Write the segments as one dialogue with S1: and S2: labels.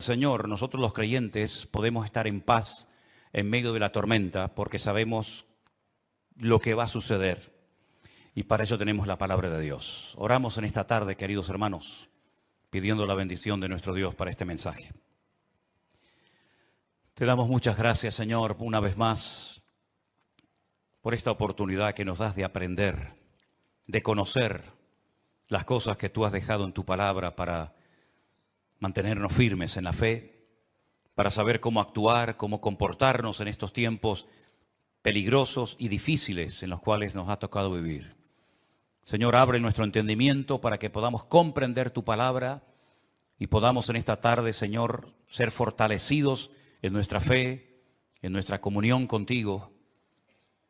S1: Señor, nosotros los creyentes podemos estar en paz en medio de la tormenta porque sabemos lo que va a suceder y para eso tenemos la palabra de Dios. Oramos en esta tarde, queridos hermanos, pidiendo la bendición de nuestro Dios para este mensaje. Te damos muchas gracias, Señor, una vez más por esta oportunidad que nos das de aprender, de conocer las cosas que tú has dejado en tu palabra para mantenernos firmes en la fe, para saber cómo actuar, cómo comportarnos en estos tiempos peligrosos y difíciles en los cuales nos ha tocado vivir. Señor, abre nuestro entendimiento para que podamos comprender tu palabra y podamos en esta tarde, Señor, ser fortalecidos en nuestra fe, en nuestra comunión contigo,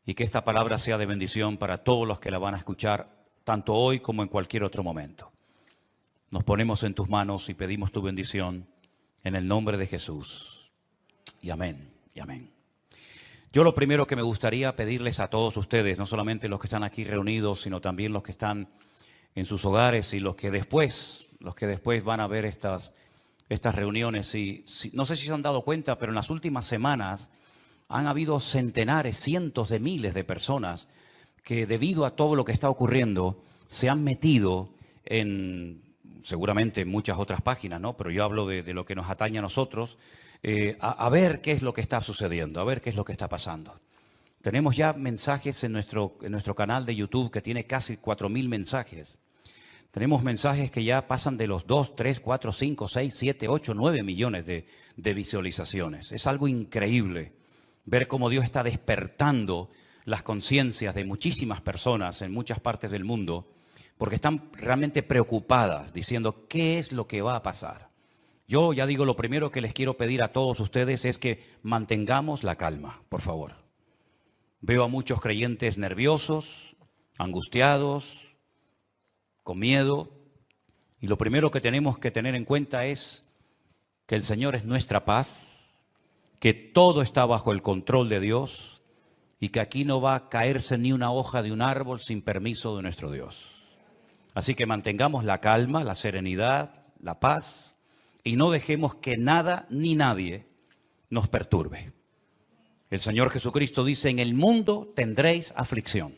S1: y que esta palabra sea de bendición para todos los que la van a escuchar, tanto hoy como en cualquier otro momento. Nos ponemos en tus manos y pedimos tu bendición en el nombre de Jesús. Y amén, y amén. Yo lo primero que me gustaría pedirles a todos ustedes, no solamente los que están aquí reunidos, sino también los que están en sus hogares y los que después van a ver estas reuniones. No sé si se han dado cuenta, pero en las últimas semanas han habido centenares, cientos de miles de personas que debido a todo lo que está ocurriendo se han metido en, seguramente en muchas otras páginas, ¿no? Pero yo hablo de lo que nos atañe a nosotros, a ver qué es lo que está sucediendo, a ver qué es lo que está pasando. Tenemos ya mensajes en nuestro canal de YouTube que tiene casi 4.000 mensajes. Tenemos mensajes que ya pasan de los 2, 3, 4, 5, 6, 7, 8, 9 millones de visualizaciones. Es algo increíble ver cómo Dios está despertando las conciencias de muchísimas personas en muchas partes del mundo, porque están realmente preocupadas, diciendo qué es lo que va a pasar. Yo ya digo, lo primero que les quiero pedir a todos ustedes es que mantengamos la calma, por favor. Veo a muchos creyentes nerviosos, angustiados, con miedo, y lo primero que tenemos que tener en cuenta es que el Señor es nuestra paz, que todo está bajo el control de Dios y que aquí no va a caerse ni una hoja de un árbol sin permiso de nuestro Dios. Así que mantengamos la calma, la serenidad, la paz y no dejemos que nada ni nadie nos perturbe. El Señor Jesucristo dice, en el mundo tendréis aflicción.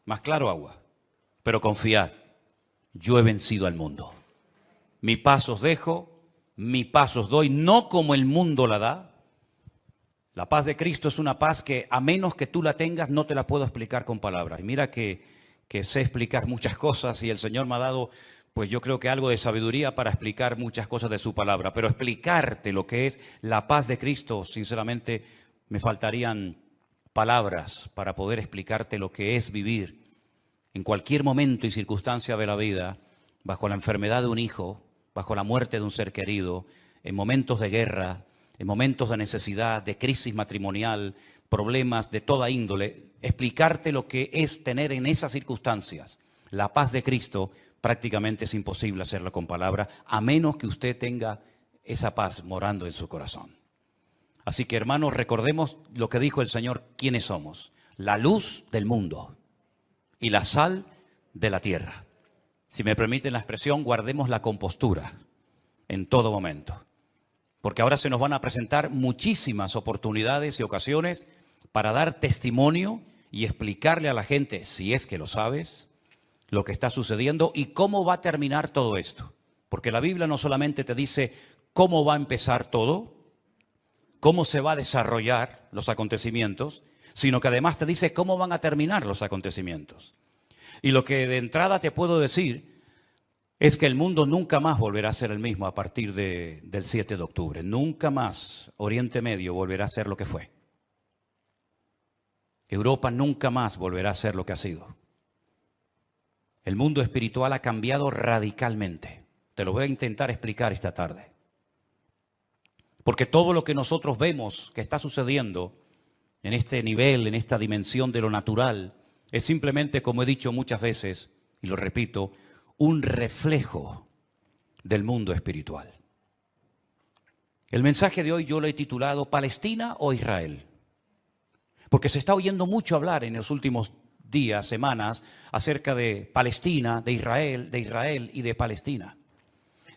S1: Más claro agua, pero confiad, yo he vencido al mundo. Mi paz os dejo, mi paz os doy, no como el mundo la da. La paz de Cristo es una paz que a menos que tú la tengas no te la puedo explicar con palabras. Y mira que sé explicar muchas cosas y el Señor me ha dado, pues yo creo que algo de sabiduría para explicar muchas cosas de su palabra. Pero explicarte lo que es la paz de Cristo, sinceramente, me faltarían palabras para poder explicarte lo que es vivir en cualquier momento y circunstancia de la vida, bajo la enfermedad de un hijo, bajo la muerte de un ser querido, en momentos de guerra, en momentos de necesidad, de crisis matrimonial, problemas de toda índole. Explicarte lo que es tener en esas circunstancias la paz de Cristo prácticamente es imposible hacerlo con palabras, a menos que usted tenga esa paz morando en su corazón. Así que, hermanos, recordemos lo que dijo el Señor, quiénes somos: la luz del mundo y la sal de la tierra. Si me permiten la expresión, guardemos la compostura en todo momento, porque ahora se nos van a presentar muchísimas oportunidades y ocasiones para dar testimonio y explicarle a la gente, si es que lo sabes, lo que está sucediendo y cómo va a terminar todo esto. Porque la Biblia no solamente te dice cómo va a empezar todo, cómo se va a desarrollar los acontecimientos, sino que además te dice cómo van a terminar los acontecimientos. Y lo que de entrada te puedo decir es que el mundo nunca más volverá a ser el mismo a partir del 7 de octubre. Nunca más Oriente Medio volverá a ser lo que fue. Europa nunca más volverá a ser lo que ha sido. El mundo espiritual ha cambiado radicalmente. Te lo voy a intentar explicar esta tarde. Porque todo lo que nosotros vemos que está sucediendo en este nivel, en esta dimensión de lo natural, es simplemente, como he dicho muchas veces, y lo repito, un reflejo del mundo espiritual. El mensaje de hoy yo lo he titulado ¿Palestina o Israel? Porque se está oyendo mucho hablar en los últimos días, semanas, acerca de Palestina, de Israel y de Palestina.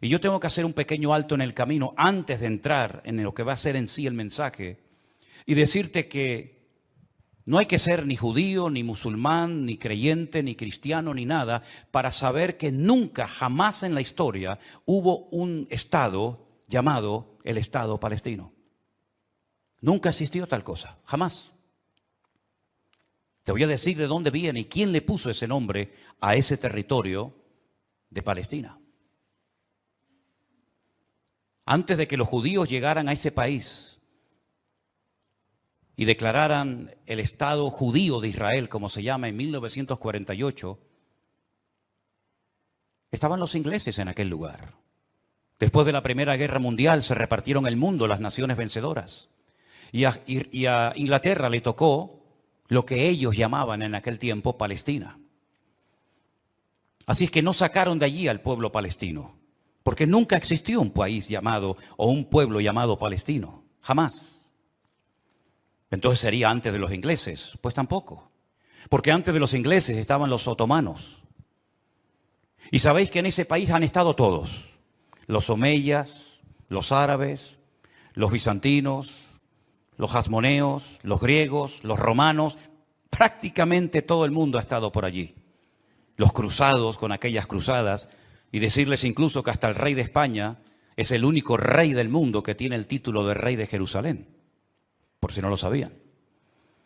S1: Y yo tengo que hacer un pequeño alto en el camino antes de entrar en lo que va a ser en sí el mensaje y decirte que no hay que ser ni judío, ni musulmán, ni creyente, ni cristiano, ni nada, para saber que nunca, jamás en la historia hubo un Estado llamado el Estado palestino. Nunca existió tal cosa, jamás. Te voy a decir de dónde viene y quién le puso ese nombre a ese territorio de Palestina. Antes de que los judíos llegaran a ese país y declararan el Estado judío de Israel, como se llama, en 1948, estaban los ingleses en aquel lugar. Después de la Primera Guerra Mundial se repartieron el mundo las naciones vencedoras. Y a Inglaterra le tocó lo que ellos llamaban en aquel tiempo Palestina. Así es que no sacaron de allí al pueblo palestino, porque nunca existió un país llamado o un pueblo llamado palestino, jamás. Entonces sería antes de los ingleses, pues tampoco, porque antes de los ingleses estaban los otomanos. Y sabéis que en ese país han estado todos, los omeyas, los árabes, los bizantinos, los hasmoneos, los griegos, los romanos, prácticamente todo el mundo ha estado por allí. Los cruzados con aquellas cruzadas, y decirles incluso que hasta el rey de España es el único rey del mundo que tiene el título de rey de Jerusalén, por si no lo sabían.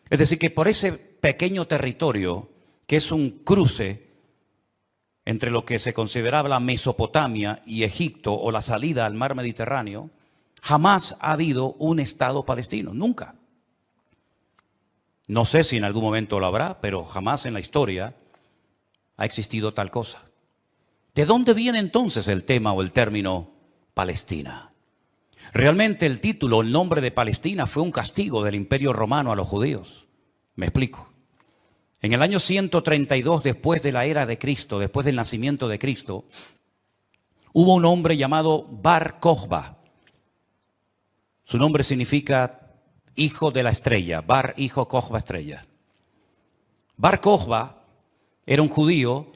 S1: Es decir, que por ese pequeño territorio, que es un cruce entre lo que se consideraba la Mesopotamia y Egipto o la salida al mar Mediterráneo, jamás ha habido un Estado palestino, nunca. No sé si en algún momento lo habrá, pero jamás en la historia ha existido tal cosa. ¿De dónde viene entonces el tema o el término Palestina? Realmente el título, el nombre de Palestina fue un castigo del Imperio Romano a los judíos. Me explico. En el año 132 después de la era de Cristo, después del nacimiento de Cristo, hubo un hombre llamado Bar Kokhba. Su nombre significa hijo de la estrella, Bar, hijo, Kokhba, estrella. Bar Kokhba era un judío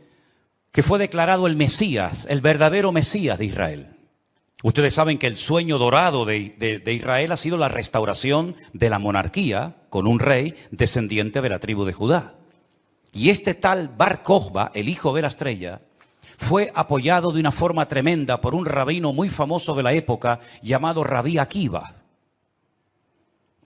S1: que fue declarado el Mesías, el verdadero Mesías de Israel. Ustedes saben que el sueño dorado de Israel ha sido la restauración de la monarquía con un rey descendiente de la tribu de Judá. Y este tal Bar Kokhba, el hijo de la estrella, fue apoyado de una forma tremenda por un rabino muy famoso de la época llamado Rabí Akiva.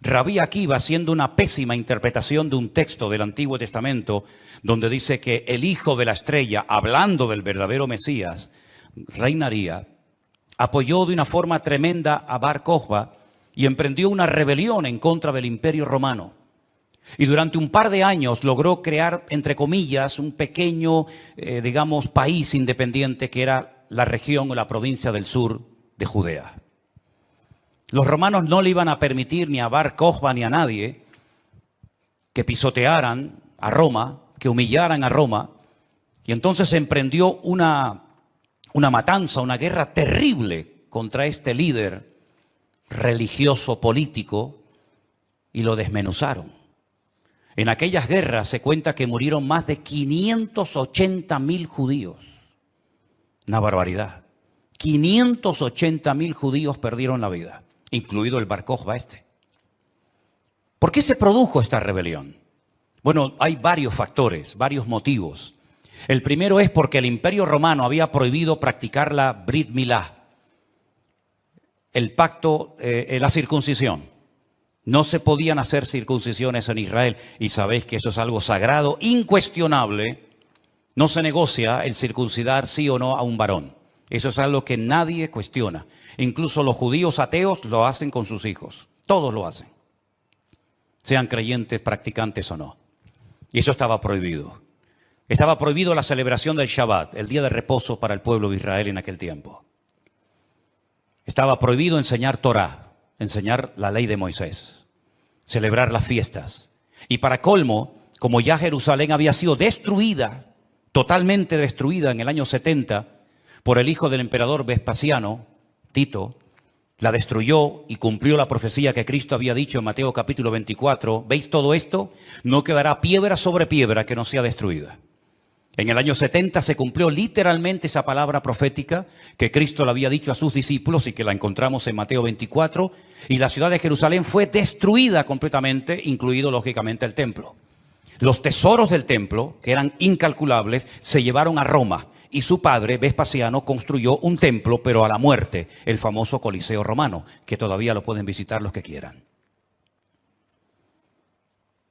S1: Rabí Akiva, haciendo una pésima interpretación de un texto del Antiguo Testamento, donde dice que el hijo de la estrella, hablando del verdadero Mesías, reinaría, apoyó de una forma tremenda a Bar Kokhba y emprendió una rebelión en contra del Imperio Romano. Y durante un par de años logró crear, entre comillas, un pequeño, país independiente que era la región o la provincia del sur de Judea. Los romanos no le iban a permitir ni a Bar Kokhba ni a nadie que pisotearan a Roma, que humillaran a Roma. Y entonces se emprendió una matanza, una guerra terrible contra este líder religioso político y lo desmenuzaron. En aquellas guerras se cuenta que murieron más de 580.000 judíos. Una barbaridad. 580.000 judíos perdieron la vida, incluido el Bar Kokhba este. ¿Por qué se produjo esta rebelión? Bueno, hay varios factores, varios motivos. El primero es porque el Imperio Romano había prohibido practicar la Brit Milá, el pacto, la circuncisión. No se podían hacer circuncisiones en Israel y sabéis que eso es algo sagrado, incuestionable. No se negocia el circuncidar sí o no a un varón. Eso es algo que nadie cuestiona. Incluso los judíos ateos lo hacen con sus hijos. Todos lo hacen. Sean creyentes, practicantes o no. Y eso estaba prohibido. Estaba prohibido la celebración del Shabbat, el día de reposo para el pueblo de Israel en aquel tiempo. Estaba prohibido enseñar Torah, enseñar la ley de Moisés, celebrar las fiestas. Y para colmo, como ya Jerusalén había sido destruida, totalmente destruida en el año 70 por el hijo del emperador Vespasiano, Tito, la destruyó y cumplió la profecía que Cristo había dicho en Mateo capítulo 24. ¿Veis todo esto? No quedará piedra sobre piedra que no sea destruida. En el año 70 se cumplió literalmente esa palabra profética que Cristo le había dicho a sus discípulos y que la encontramos en Mateo 24. Y la ciudad de Jerusalén fue destruida completamente, incluido lógicamente el templo. Los tesoros del templo, que eran incalculables, se llevaron a Roma. Y su padre, Vespasiano, construyó un templo, pero a la muerte, el famoso Coliseo romano, que todavía lo pueden visitar los que quieran.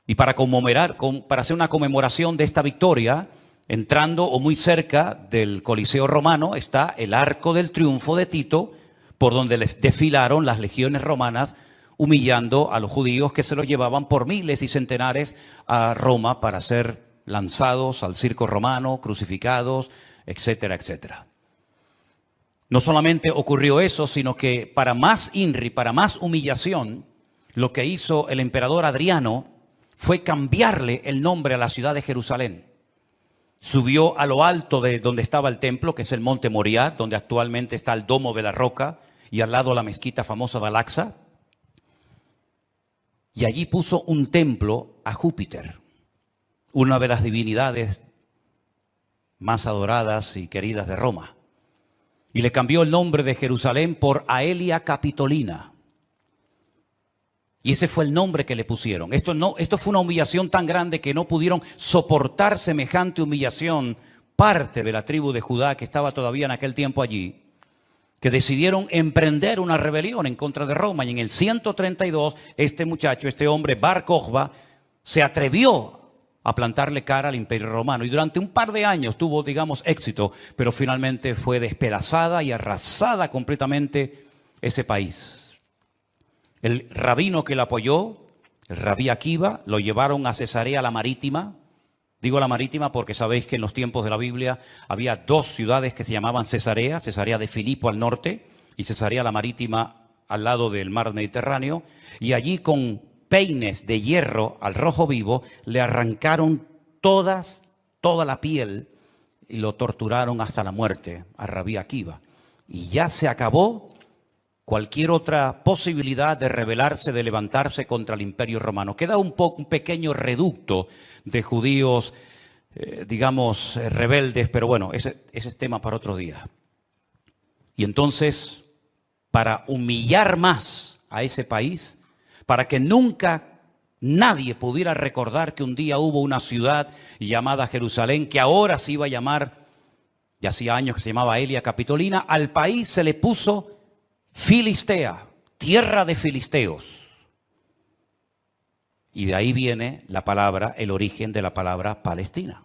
S1: Y para hacer una conmemoración de esta victoria, entrando o muy cerca del Coliseo romano está el Arco del Triunfo de Tito, por donde desfilaron las legiones romanas, humillando a los judíos que se los llevaban por miles y centenares a Roma para ser lanzados al circo romano, crucificados, etcétera, etcétera. No solamente ocurrió eso, sino que para más INRI, para más humillación, lo que hizo el emperador Adriano fue cambiarle el nombre a la ciudad de Jerusalén. Subió a lo alto de donde estaba el templo, que es el monte Moriah, donde actualmente está el Domo de la Roca, y al lado la mezquita famosa de Al-Aqsa. Y allí puso un templo a Júpiter, una de las divinidades más adoradas y queridas de Roma. Y le cambió el nombre de Jerusalén por Aelia Capitolina. Y ese fue el nombre que le pusieron. Esto fue una humillación tan grande que no pudieron soportar semejante humillación parte de la tribu de Judá que estaba todavía en aquel tiempo allí, que decidieron emprender una rebelión en contra de Roma. Y en el 132, este hombre, Bar Kokhba, se atrevió a plantarle cara al Imperio Romano. Y durante un par de años tuvo, digamos, éxito, pero finalmente fue despedazada y arrasada completamente ese país. El rabino que lo apoyó, el rabí Akiva, lo llevaron a Cesarea la Marítima. Digo la Marítima porque sabéis que en los tiempos de la Biblia había dos ciudades que se llamaban Cesarea, Cesarea de Filipo al norte y Cesarea la Marítima al lado del mar Mediterráneo. Y allí con peines de hierro al rojo vivo le arrancaron toda la piel y lo torturaron hasta la muerte a rabí Akiva. Y ya se acabó cualquier otra posibilidad de rebelarse, de levantarse contra el Imperio Romano. Queda un pequeño reducto de judíos, rebeldes, pero bueno, ese es tema para otro día. Y entonces, para humillar más a ese país, para que nunca nadie pudiera recordar que un día hubo una ciudad llamada Jerusalén, que ahora se iba a llamar, ya hacía años que se llamaba Aelia Capitolina, al país se le puso Filistea, tierra de filisteos. Y de ahí viene la palabra, el origen de la palabra Palestina.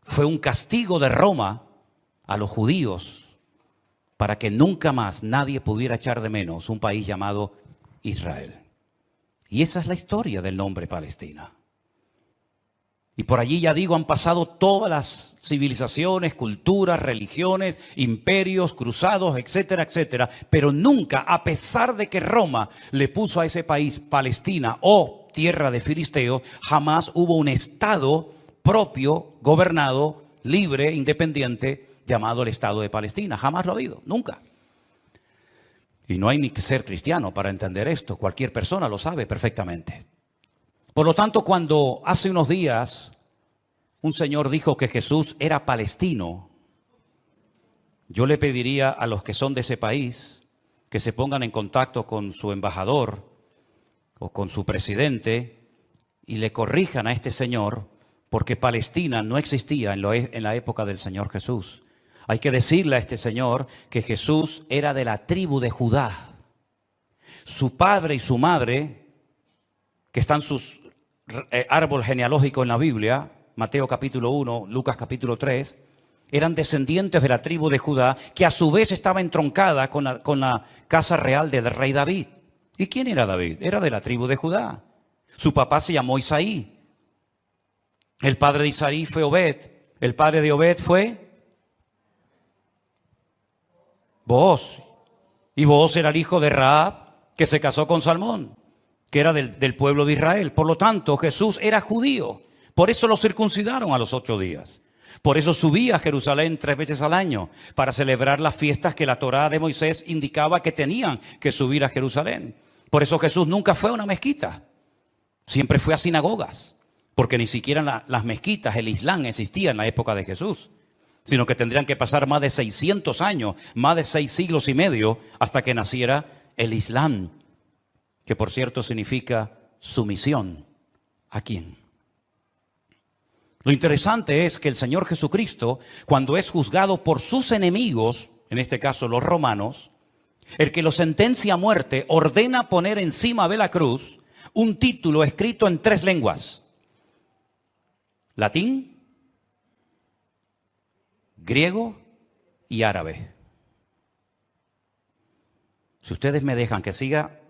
S1: Fue un castigo de Roma a los judíos para que nunca más nadie pudiera echar de menos un país llamado Israel. Y esa es la historia del nombre Palestina. Y por allí, ya digo, han pasado todas las civilizaciones, culturas, religiones, imperios, cruzados, etcétera, etcétera. Pero nunca, a pesar de que Roma le puso a ese país Palestina o tierra de filisteos, jamás hubo un estado propio, gobernado, libre, independiente, llamado el Estado de Palestina. Jamás lo ha habido, nunca. Y no hay ni que ser cristiano para entender esto. Cualquier persona lo sabe perfectamente. Por lo tanto, cuando hace unos días un señor dijo que Jesús era palestino, yo le pediría a los que son de ese país que se pongan en contacto con su embajador o con su presidente y le corrijan a este señor, porque Palestina no existía en la época del Señor Jesús. Hay que decirle a este señor que Jesús era de la tribu de Judá. Su padre y su madre, que están sus árbol genealógico en la Biblia, Mateo capítulo 1, Lucas capítulo 3, eran descendientes de la tribu de Judá, que a su vez estaba entroncada con la casa real del rey David. ¿Y quién era David? Era de la tribu de Judá. Su papá se llamó Isaí. El padre de Isaí fue Obed. El padre de Obed fue Booz. Y Booz era el hijo de Rahab, que se casó con Salmón, que era del pueblo de Israel. Por lo tanto, Jesús era judío. Por eso lo circuncidaron a los 8 días. Por eso subía a Jerusalén 3 veces al año, para celebrar las fiestas que la Torá de Moisés indicaba que tenían que subir a Jerusalén. Por eso Jesús nunca fue a una mezquita. Siempre fue a sinagogas. porque ni siquiera las mezquitas, el Islam existía en la época de Jesús, sino que tendrían que pasar más de 600 años, más de 6 siglos y medio, hasta que naciera el Islam, que por cierto significa sumisión. ¿A quién? Lo interesante es que el Señor Jesucristo, cuando es juzgado por sus enemigos, en este caso los romanos, el que lo sentencia a muerte ordena poner encima de la cruz un título escrito en 3 lenguas: latín, griego y árabe. Si ustedes me dejan que siga,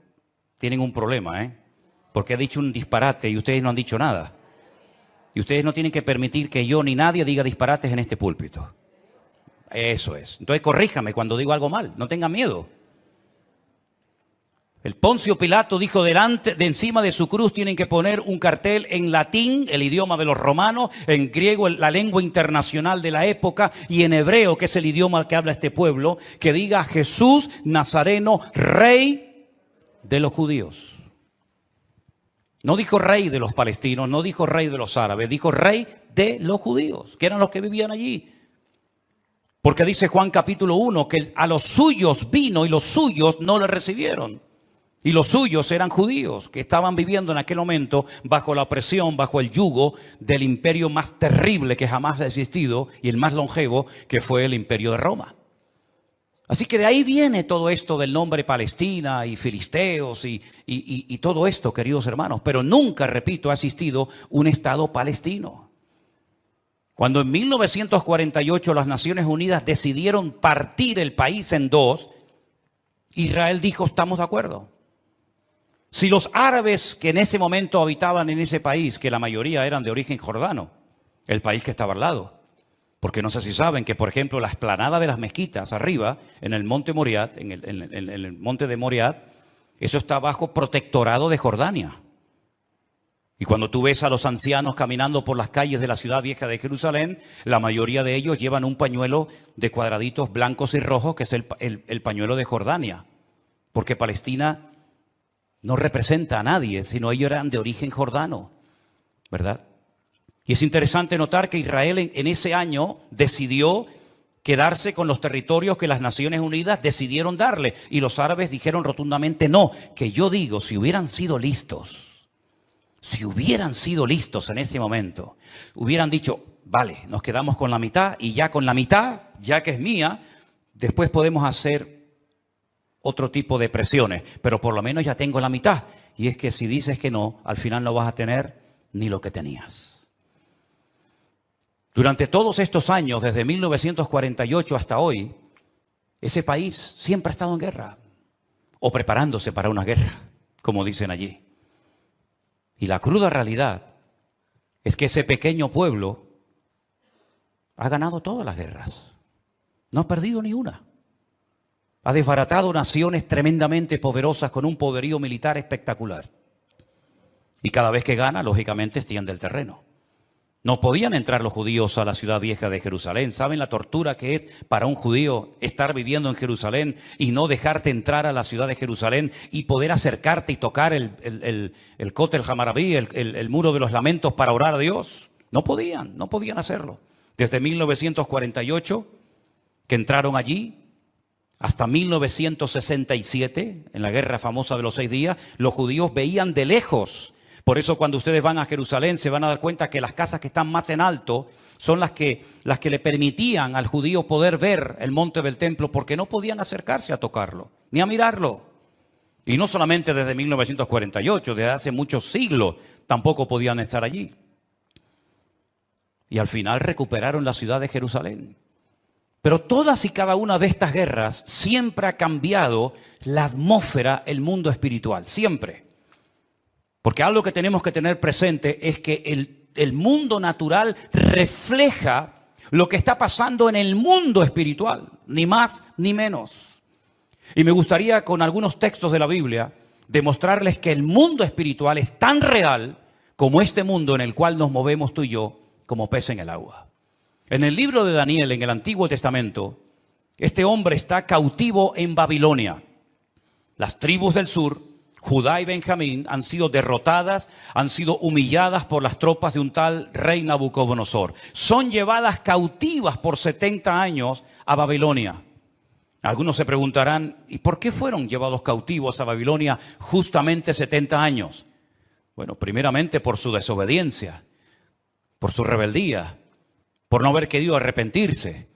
S1: tienen un problema, porque he dicho un disparate y ustedes no han dicho nada. Y ustedes no tienen que permitir que yo ni nadie diga disparates en este púlpito. Eso es. Entonces corríjame cuando digo algo mal, no tengan miedo. El Poncio Pilato dijo de encima de su cruz tienen que poner un cartel en latín, el idioma de los romanos, en griego, la lengua internacional de la época, y en hebreo, que es el idioma que habla este pueblo, que diga Jesús Nazareno, Rey de los judíos. No dijo rey de los palestinos, no dijo rey de los árabes, dijo rey de los judíos, que eran los que vivían allí. Porque dice Juan capítulo 1 que a los suyos vino y los suyos no le recibieron. Y los suyos eran judíos que estaban viviendo en aquel momento bajo la opresión, bajo el yugo del imperio más terrible que jamás ha existido y el más longevo, que fue el imperio de Roma. Así que de ahí viene todo esto del nombre Palestina y filisteos y todo esto, queridos hermanos. Pero nunca, repito, ha existido un Estado palestino. Cuando en 1948 las Naciones Unidas decidieron partir el país en 2, Israel dijo, estamos de acuerdo. Si los árabes que en ese momento habitaban en ese país, que la mayoría eran de origen jordano, el país que estaba al lado, porque no sé si saben que, por ejemplo, la explanada de las mezquitas arriba, en el monte Moriah, en el monte de Moriah, eso está bajo protectorado de Jordania. Y cuando tú ves a los ancianos caminando por las calles de la ciudad vieja de Jerusalén, la mayoría de ellos llevan un pañuelo de cuadraditos blancos y rojos, que es el pañuelo de Jordania. Porque Palestina no representa a nadie, sino ellos eran de origen jordano, ¿verdad? Y es interesante notar que Israel en ese año decidió quedarse con los territorios que las Naciones Unidas decidieron darle. Y los árabes dijeron rotundamente no, que yo digo, si hubieran sido listos en ese momento, hubieran dicho, vale, nos quedamos con la mitad y ya con la mitad, ya que es mía, después podemos hacer otro tipo de presiones, pero por lo menos ya tengo la mitad. Y es que si dices que no, al final no vas a tener ni lo que tenías. Durante todos estos años, desde 1948 hasta hoy, ese país siempre ha estado en guerra, o preparándose para una guerra, como dicen allí. Y la cruda realidad es que ese pequeño pueblo ha ganado todas las guerras. No ha perdido ni una. Ha desbaratado naciones tremendamente poderosas con un poderío militar espectacular. Y cada vez que gana, lógicamente, extiende el terreno. No podían entrar los judíos a la ciudad vieja de Jerusalén. ¿Saben la tortura que es para un judío estar viviendo en Jerusalén y no dejarte entrar a la ciudad de Jerusalén y poder acercarte y tocar el Kotel Hamarabí, el muro de los lamentos, para orar a Dios? No podían hacerlo. Desde 1948, que entraron allí, hasta 1967, en la guerra famosa de los 6 días, los judíos veían de lejos. Por eso cuando ustedes van a Jerusalén se van a dar cuenta que las casas que están más en alto son las que le permitían al judío poder ver el monte del templo, porque no podían acercarse a tocarlo, ni a mirarlo. Y no solamente desde 1948, desde hace muchos siglos tampoco podían estar allí. Y al final recuperaron la ciudad de Jerusalén. Pero todas y cada una de estas guerras siempre ha cambiado la atmósfera, el mundo espiritual, siempre. Porque algo que tenemos que tener presente es que el mundo natural refleja lo que está pasando en el mundo espiritual, ni más ni menos. Y me gustaría con algunos textos de la Biblia demostrarles que el mundo espiritual es tan real como este mundo en el cual nos movemos tú y yo como pez en el agua. En el libro de Daniel, en el Antiguo Testamento, este hombre está cautivo en Babilonia. Las tribus del sur, Judá y Benjamín han sido derrotadas, han sido humilladas por las tropas de un tal rey Nabucodonosor. Son llevadas cautivas por 70 años a Babilonia. Algunos se preguntarán, ¿y por qué fueron llevados cautivos a Babilonia justamente 70 años? Bueno, primeramente por su desobediencia, por su rebeldía, por no haber querido arrepentirse.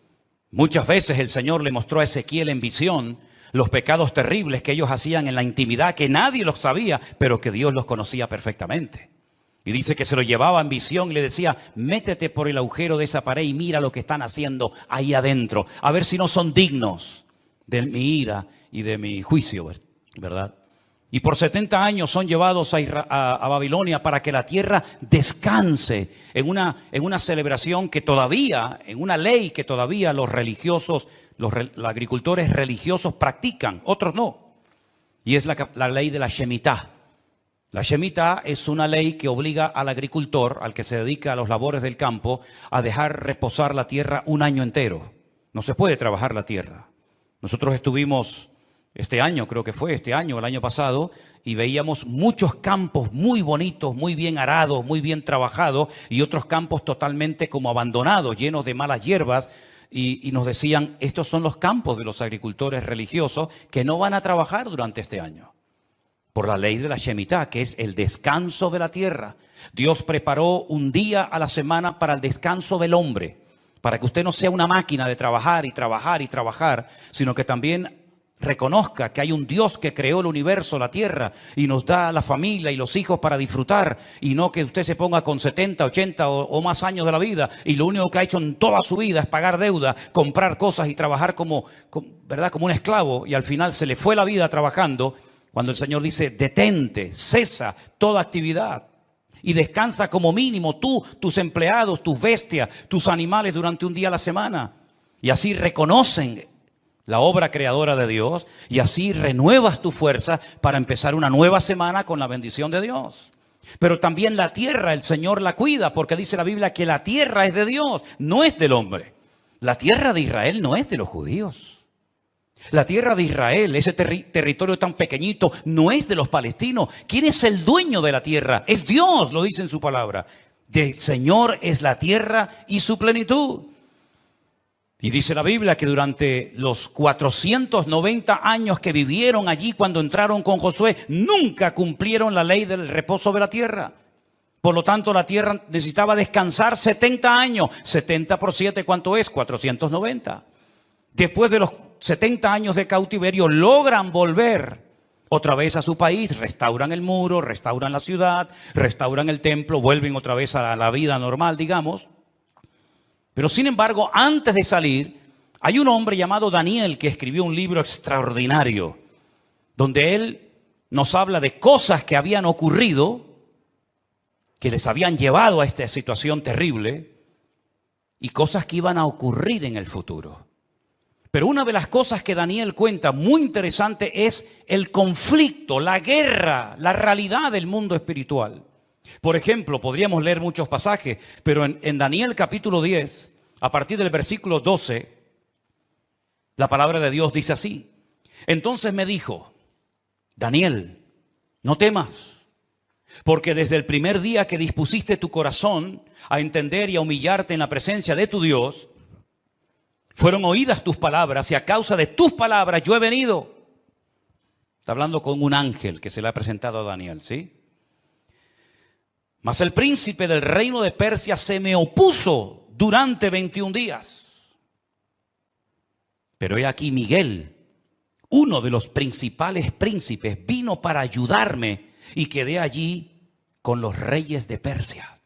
S1: Muchas veces el Señor le mostró a Ezequiel en visión los pecados terribles que ellos hacían en la intimidad, que nadie los sabía, pero que Dios los conocía perfectamente. Y dice que se lo llevaba en visión y le decía, métete por el agujero de esa pared y mira lo que están haciendo ahí adentro, a ver si no son dignos de mi ira y de mi juicio, ¿verdad? Y por 70 años son llevados a Babilonia para que la tierra descanse en una celebración que todavía, en una ley que todavía los religiosos, los agricultores religiosos practican, otros no. Y es la ley de la Shemitah. La Shemitah es una ley que obliga al agricultor, al que se dedica a los labores del campo, a dejar reposar la tierra un año entero. No se puede trabajar la tierra. Nosotros estuvimos este año, creo que fue este año, el año pasado, y veíamos muchos campos muy bonitos, muy bien arados, muy bien trabajados, y otros campos totalmente como abandonados, llenos de malas hierbas, y nos decían, estos son los campos de los agricultores religiosos que no van a trabajar durante este año. Por la ley de la Shemitah, que es el descanso de la tierra. Dios preparó un día a la semana para el descanso del hombre, para que usted no sea una máquina de trabajar y trabajar y trabajar, sino que también reconozca que hay un Dios que creó el universo, la tierra, y nos da la familia y los hijos para disfrutar, y no que usted se ponga con 70, 80 o más años de la vida, y lo único que ha hecho en toda su vida es pagar deuda, comprar cosas y trabajar ¿verdad? Como un esclavo, y al final se le fue la vida trabajando, cuando el Señor dice, detente, cesa toda actividad. Y descansa como mínimo tú, tus empleados, tus bestias, tus animales durante un día a la semana. Y así reconocen la obra creadora de Dios y así renuevas tu fuerza para empezar una nueva semana con la bendición de Dios. Pero también la tierra, el Señor la cuida, porque dice la Biblia que la tierra es de Dios, no es del hombre. La tierra de Israel no es de los judíos. La tierra de Israel, ese territorio tan pequeñito, no es de los palestinos. ¿Quién es el dueño de la tierra? Es Dios, lo dice en su palabra. Del Señor es la tierra y su plenitud. Y dice la Biblia que durante los 490 años que vivieron allí cuando entraron con Josué, nunca cumplieron la ley del reposo de la tierra. Por lo tanto, la tierra necesitaba descansar 70 años. 70 por 7, ¿cuánto es? 490. Después de los 70 años de cautiverio, logran volver otra vez a su país, restauran el muro, restauran la ciudad, restauran el templo, vuelven otra vez a la vida normal, digamos. Pero sin embargo, antes de salir, hay un hombre llamado Daniel que escribió un libro extraordinario, donde él nos habla de cosas que habían ocurrido, que les habían llevado a esta situación terrible, y cosas que iban a ocurrir en el futuro. Pero una de las cosas que Daniel cuenta muy interesante es el conflicto, la guerra, la realidad del mundo espiritual. Por ejemplo, podríamos leer muchos pasajes, pero en Daniel capítulo 10, a partir del versículo 12, la palabra de Dios dice así. Entonces me dijo, Daniel, no temas, porque desde el primer día que dispusiste tu corazón a entender y a humillarte en la presencia de tu Dios, fueron oídas tus palabras y a causa de tus palabras yo he venido. Está hablando con un ángel que se le ha presentado a Daniel, ¿sí? Mas el príncipe del reino de Persia se me opuso durante 21 días. Pero he aquí Miguel, uno de los principales príncipes, vino para ayudarme y quedé allí con los reyes de Persia.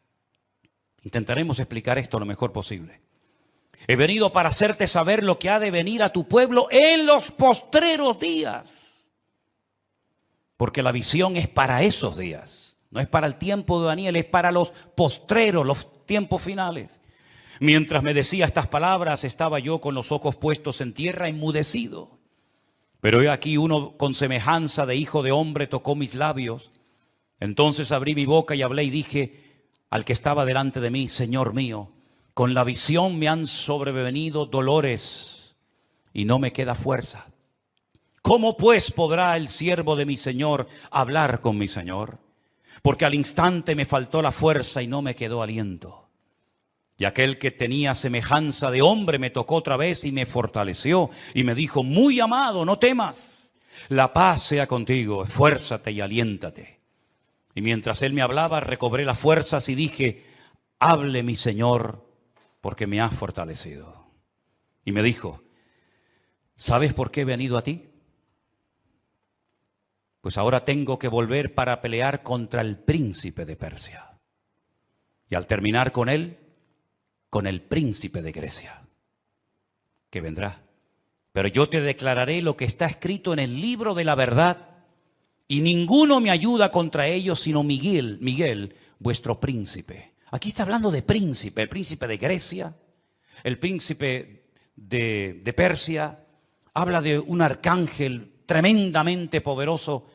S1: Intentaremos explicar esto lo mejor posible. He venido para hacerte saber lo que ha de venir a tu pueblo en los postreros días. Porque la visión es para esos días. No es para el tiempo de Daniel, es para los postreros, los tiempos finales. Mientras me decía estas palabras, estaba yo con los ojos puestos en tierra, enmudecido. Pero he aquí uno con semejanza de hijo de hombre tocó mis labios. Entonces abrí mi boca y hablé y dije al que estaba delante de mí, Señor mío, con la visión me han sobrevenido dolores y no me queda fuerza. ¿Cómo pues podrá el siervo de mi Señor hablar con mi Señor? Porque al instante me faltó la fuerza y no me quedó aliento. Y aquel que tenía semejanza de hombre me tocó otra vez y me fortaleció y me dijo: muy amado, no temas, la paz sea contigo, esfuérzate y aliéntate. Y mientras él me hablaba, recobré las fuerzas y dije: hable mi Señor, porque me has fortalecido. Y me dijo: ¿sabes por qué he venido a ti? Pues ahora tengo que volver para pelear contra el príncipe de Persia. Y al terminar con él, con el príncipe de Grecia, que vendrá. Pero yo te declararé lo que está escrito en el libro de la verdad, y ninguno me ayuda contra ellos sino Miguel, vuestro príncipe. Aquí está hablando de príncipe, el príncipe de Grecia, el príncipe de Persia. Habla de un arcángel tremendamente poderoso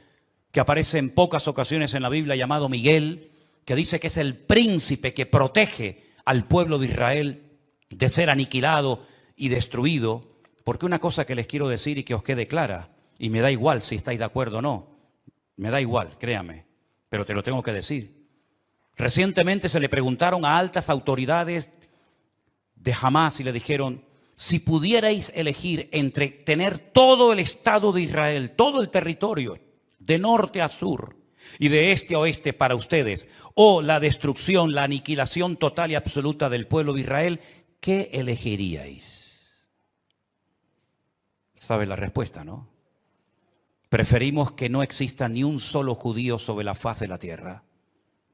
S1: que aparece en pocas ocasiones en la Biblia, llamado Miguel, que dice que es el príncipe que protege al pueblo de Israel de ser aniquilado y destruido. Porque una cosa que les quiero decir y que os quede clara, y me da igual si estáis de acuerdo o no, me da igual, créame, pero te lo tengo que decir. Recientemente se le preguntaron a altas autoridades de Hamás y le dijeron: si pudierais elegir entre tener todo el Estado de Israel, todo el territorio, de norte a sur y de este a oeste para ustedes, o la destrucción, la aniquilación total y absoluta del pueblo de Israel, ¿qué elegiríais? ¿Sabe la respuesta, no? Preferimos que no exista ni un solo judío sobre la faz de la tierra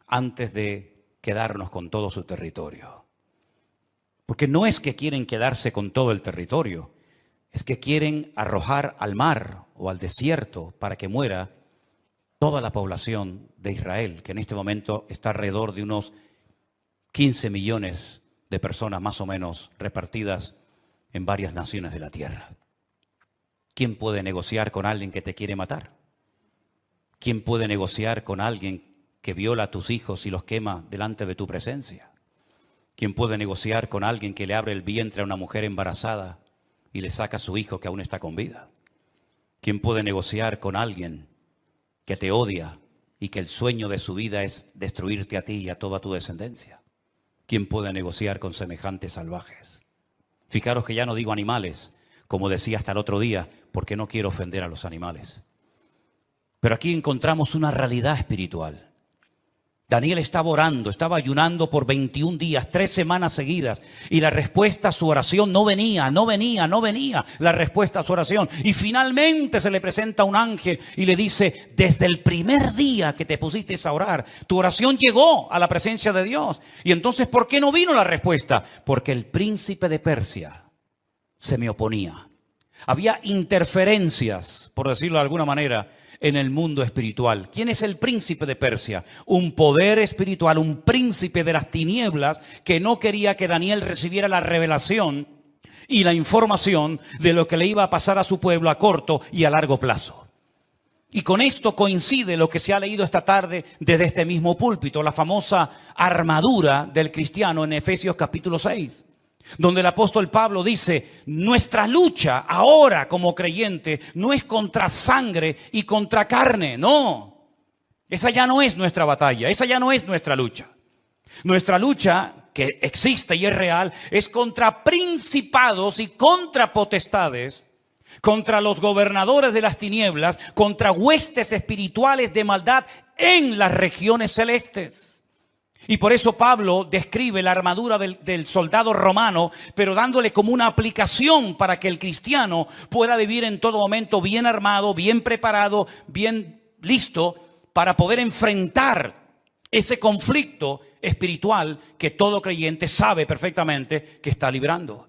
S1: antes de quedarnos con todo su territorio. Porque no es que quieren quedarse con todo el territorio, es que quieren arrojar al mar o al desierto para que muera toda la población de Israel, que en este momento está alrededor de unos 15 millones de personas más o menos repartidas en varias naciones de la tierra. ¿Quién puede negociar con alguien que te quiere matar? ¿Quién puede negociar con alguien que viola a tus hijos y los quema delante de tu presencia? ¿Quién puede negociar con alguien que le abre el vientre a una mujer embarazada y le saca a su hijo que aún está con vida? ¿Quién puede negociar con alguien que te odia y que el sueño de su vida es destruirte a ti y a toda tu descendencia? ¿Quién puede negociar con semejantes salvajes? Fijaros que ya no digo animales, como decía hasta el otro día, porque no quiero ofender a los animales. Pero aquí encontramos una realidad espiritual. Daniel estaba orando, estaba ayunando por 21 días, 3 semanas seguidas, y la respuesta a su oración no venía la respuesta a su oración. Y finalmente se le presenta un ángel y le dice: desde el primer día que te pusiste a orar, tu oración llegó a la presencia de Dios. Y entonces, ¿por qué no vino la respuesta? Porque el príncipe de Persia se me oponía. Había interferencias, por decirlo de alguna manera, en el mundo espiritual. ¿Quién es el príncipe de Persia? Un poder espiritual, un príncipe de las tinieblas que no quería que Daniel recibiera la revelación y la información de lo que le iba a pasar a su pueblo a corto y a largo plazo. Y con esto coincide lo que se ha leído esta tarde desde este mismo púlpito, la famosa armadura del cristiano en Efesios capítulo 6. Donde el apóstol Pablo dice: nuestra lucha ahora como creyente no es contra sangre y contra carne, no. Esa ya no es nuestra batalla, esa ya no es nuestra lucha. Nuestra lucha, que existe y es real, es contra principados y contra potestades, contra los gobernadores de las tinieblas, contra huestes espirituales de maldad en las regiones celestes. Y por eso Pablo describe la armadura del soldado romano, pero dándole como una aplicación para que el cristiano pueda vivir en todo momento bien armado, bien preparado, bien listo para poder enfrentar ese conflicto espiritual que todo creyente sabe perfectamente que está librando.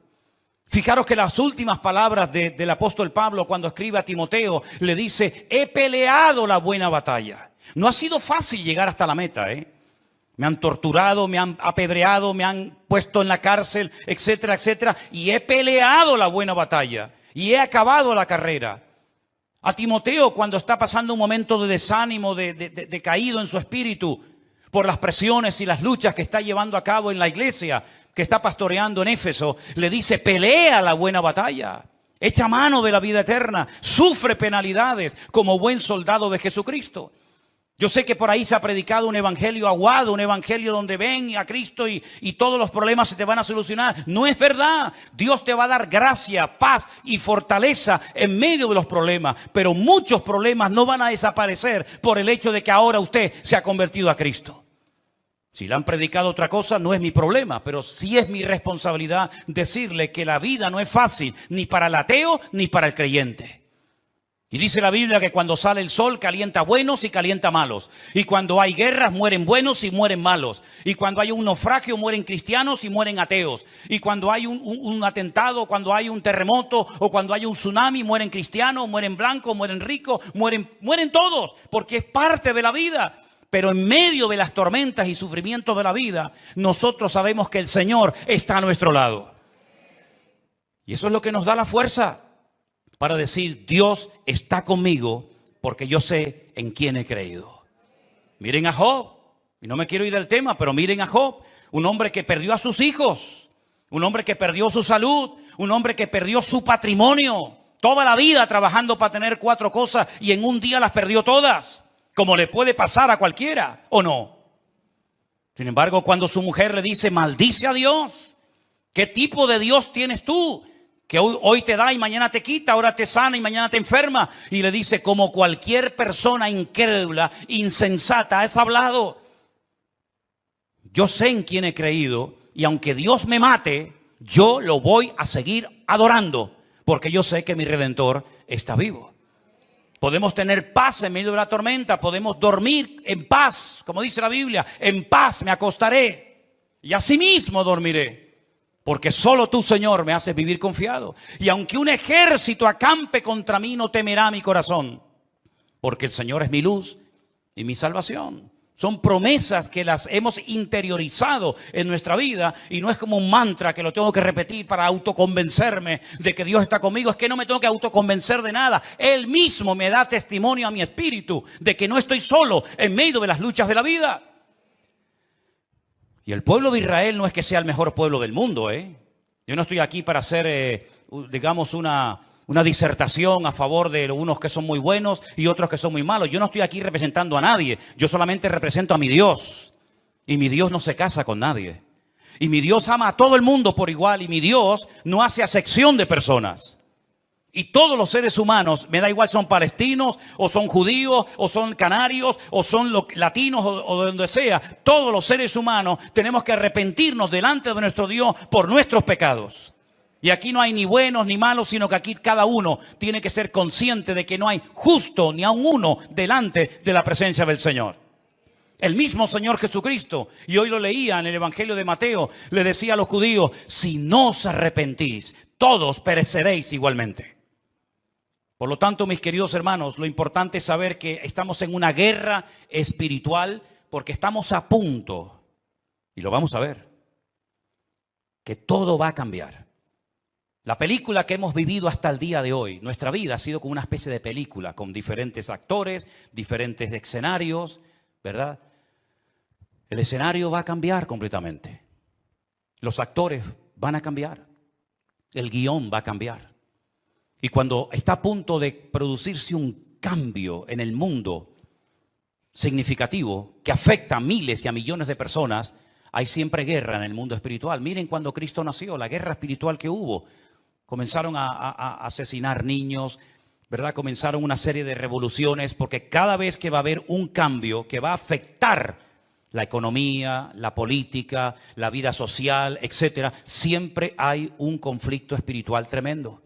S1: Fijaros que las últimas palabras del apóstol Pablo cuando escribe a Timoteo le dice: he peleado la buena batalla. No ha sido fácil llegar hasta la meta, Me han torturado, me han apedreado, me han puesto en la cárcel, etcétera, etcétera. Y he peleado la buena batalla y he acabado la carrera. A Timoteo, cuando está pasando un momento de desánimo, de caído en su espíritu por las presiones y las luchas que está llevando a cabo en la iglesia que está pastoreando en Éfeso, le dice: pelea la buena batalla. echa mano de la vida eterna, sufre penalidades como buen soldado de Jesucristo. Yo sé que por ahí se ha predicado un evangelio aguado, un evangelio donde ven a Cristo y todos los problemas se te van a solucionar. No es verdad. Dios te va a dar gracia, paz y fortaleza en medio de los problemas. Pero muchos problemas no van a desaparecer por el hecho de que ahora usted se ha convertido a Cristo. Si le han predicado otra cosa, no es mi problema, pero sí es mi responsabilidad decirle que la vida no es fácil, ni para el ateo ni para el creyente. Y dice la Biblia que cuando sale el sol calienta buenos y calienta malos. Y cuando hay guerras mueren buenos y mueren malos. Y cuando hay un naufragio mueren cristianos y mueren ateos. Y cuando hay un atentado, cuando hay un terremoto o cuando hay un tsunami mueren cristianos, mueren blancos, mueren ricos, mueren todos. Porque es parte de la vida. Pero en medio de las tormentas y sufrimientos de la vida, nosotros sabemos que el Señor está a nuestro lado. Y eso es lo que nos da la fuerza para decir, Dios está conmigo porque yo sé en quién he creído. Miren a Job, y no me quiero ir del tema, pero miren a Job, un hombre que perdió a sus hijos, un hombre que perdió su salud, un hombre que perdió su patrimonio, toda la vida trabajando para tener 4 cosas y en un día las perdió todas, como le puede pasar a cualquiera, ¿o no? Sin embargo, cuando su mujer le dice, maldice a Dios, ¿qué tipo de Dios tienes tú? Que hoy te da y mañana te quita, ahora te sana y mañana te enferma. Y le dice, como cualquier persona incrédula, insensata, has hablado. Yo sé en quién he creído y aunque Dios me mate, yo lo voy a seguir adorando. Porque yo sé que mi Redentor está vivo. Podemos tener paz en medio de la tormenta, podemos dormir en paz, como dice la Biblia, en paz me acostaré y asimismo dormiré. Porque solo tú, Señor, me haces vivir confiado. Y aunque un ejército acampe contra mí, no temerá mi corazón. Porque el Señor es mi luz y mi salvación. Son promesas que las hemos interiorizado en nuestra vida. Y no es como un mantra que lo tengo que repetir para autoconvencerme de que Dios está conmigo. Es que no me tengo que autoconvencer de nada. Él mismo me da testimonio a mi espíritu de que no estoy solo en medio de las luchas de la vida. Y el pueblo de Israel no es que sea el mejor pueblo del mundo, Yo no estoy aquí para hacer, digamos, una disertación a favor de unos que son muy buenos y otros que son muy malos. Yo no estoy aquí representando a nadie. Yo solamente represento a mi Dios. Y mi Dios no se casa con nadie. Y mi Dios ama a todo el mundo por igual. Y mi Dios no hace acepción de personas. Y todos los seres humanos, me da igual son palestinos, o son judíos, o son canarios, o son latinos, o de donde sea. Todos los seres humanos tenemos que arrepentirnos delante de nuestro Dios por nuestros pecados. Y aquí no hay ni buenos ni malos, sino que aquí cada uno tiene que ser consciente de que no hay justo ni aun uno delante de la presencia del Señor. El mismo Señor Jesucristo, y hoy lo leía en el Evangelio de Mateo, le decía a los judíos, si no os arrepentís, todos pereceréis igualmente. Por lo tanto, mis queridos hermanos, lo importante es saber que estamos en una guerra espiritual porque estamos a punto, y lo vamos a ver, que todo va a cambiar. La película que hemos vivido hasta el día de hoy, nuestra vida ha sido como una especie de película, con diferentes actores, diferentes escenarios, ¿verdad? El escenario va a cambiar completamente. Los actores van a cambiar. El guión va a cambiar. Y cuando está a punto de producirse un cambio en el mundo significativo que afecta a miles y a millones de personas, hay siempre guerra en el mundo espiritual. Miren cuando Cristo nació, la guerra espiritual que hubo. Comenzaron a asesinar niños, ¿verdad? Comenzaron una serie de revoluciones porque cada vez que va a haber un cambio que va a afectar la economía, la política, la vida social, etcétera, siempre hay un conflicto espiritual tremendo.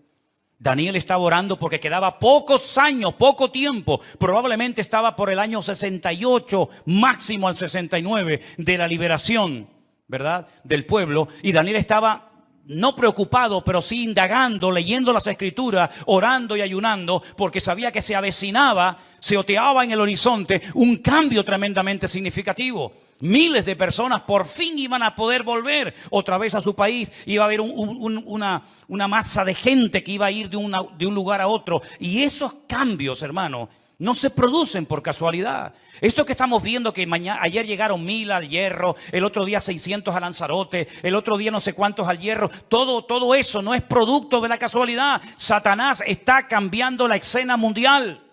S1: Daniel estaba orando porque quedaba pocos años, poco tiempo, probablemente estaba por el año 68, máximo al 69 de la liberación, ¿verdad?, del pueblo, y Daniel estaba no preocupado, pero sí indagando, leyendo las escrituras, orando y ayunando, porque sabía que se avecinaba, se oteaba en el horizonte un cambio tremendamente significativo. Miles de personas por fin iban a poder volver otra vez a su país. Iba a haber una masa de gente que iba a ir de un lugar a otro. Y esos cambios, hermano, No se producen por casualidad. Esto que estamos viendo, que ayer llegaron 1000 al Hierro, el otro día 600 a Lanzarote, el otro día no sé cuántos al Hierro, todo eso no es producto de la casualidad. Satanás está cambiando la escena mundial.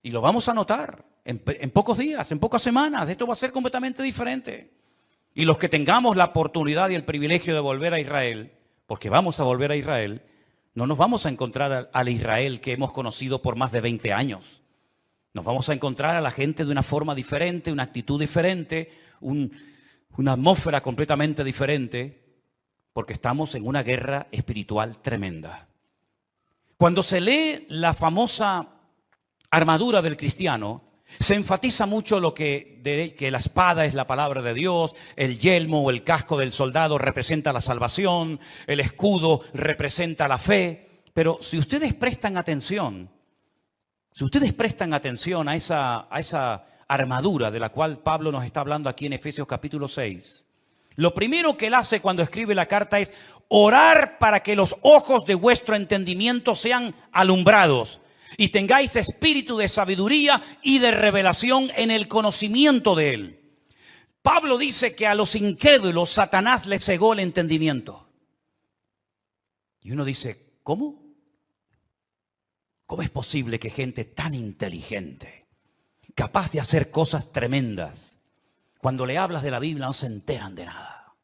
S1: Y lo vamos a notar en pocos días, en pocas semanas. Esto va a ser completamente diferente. Y los que tengamos la oportunidad y el privilegio de volver a Israel, porque vamos a volver a Israel, no nos vamos a encontrar al Israel que hemos conocido por más de 20 años. Nos vamos a encontrar a la gente de una forma diferente, una actitud diferente, una atmósfera completamente diferente, porque estamos en una guerra espiritual tremenda. Cuando se lee la famosa armadura del cristiano, se enfatiza mucho que la espada es la palabra de Dios, el yelmo o el casco del soldado representa la salvación, el escudo representa la fe. Pero si ustedes prestan atención a esa armadura de la cual Pablo nos está hablando aquí en Efesios capítulo 6, lo primero que él hace cuando escribe la carta es orar para que los ojos de vuestro entendimiento sean alumbrados y tengáis espíritu de sabiduría y de revelación en el conocimiento de Él. Pablo dice que a los incrédulos Satanás les cegó el entendimiento. Y uno dice, ¿cómo? ¿Cómo es posible que gente tan inteligente, capaz de hacer cosas tremendas, cuando le hablas de la Biblia no se enteran de nada?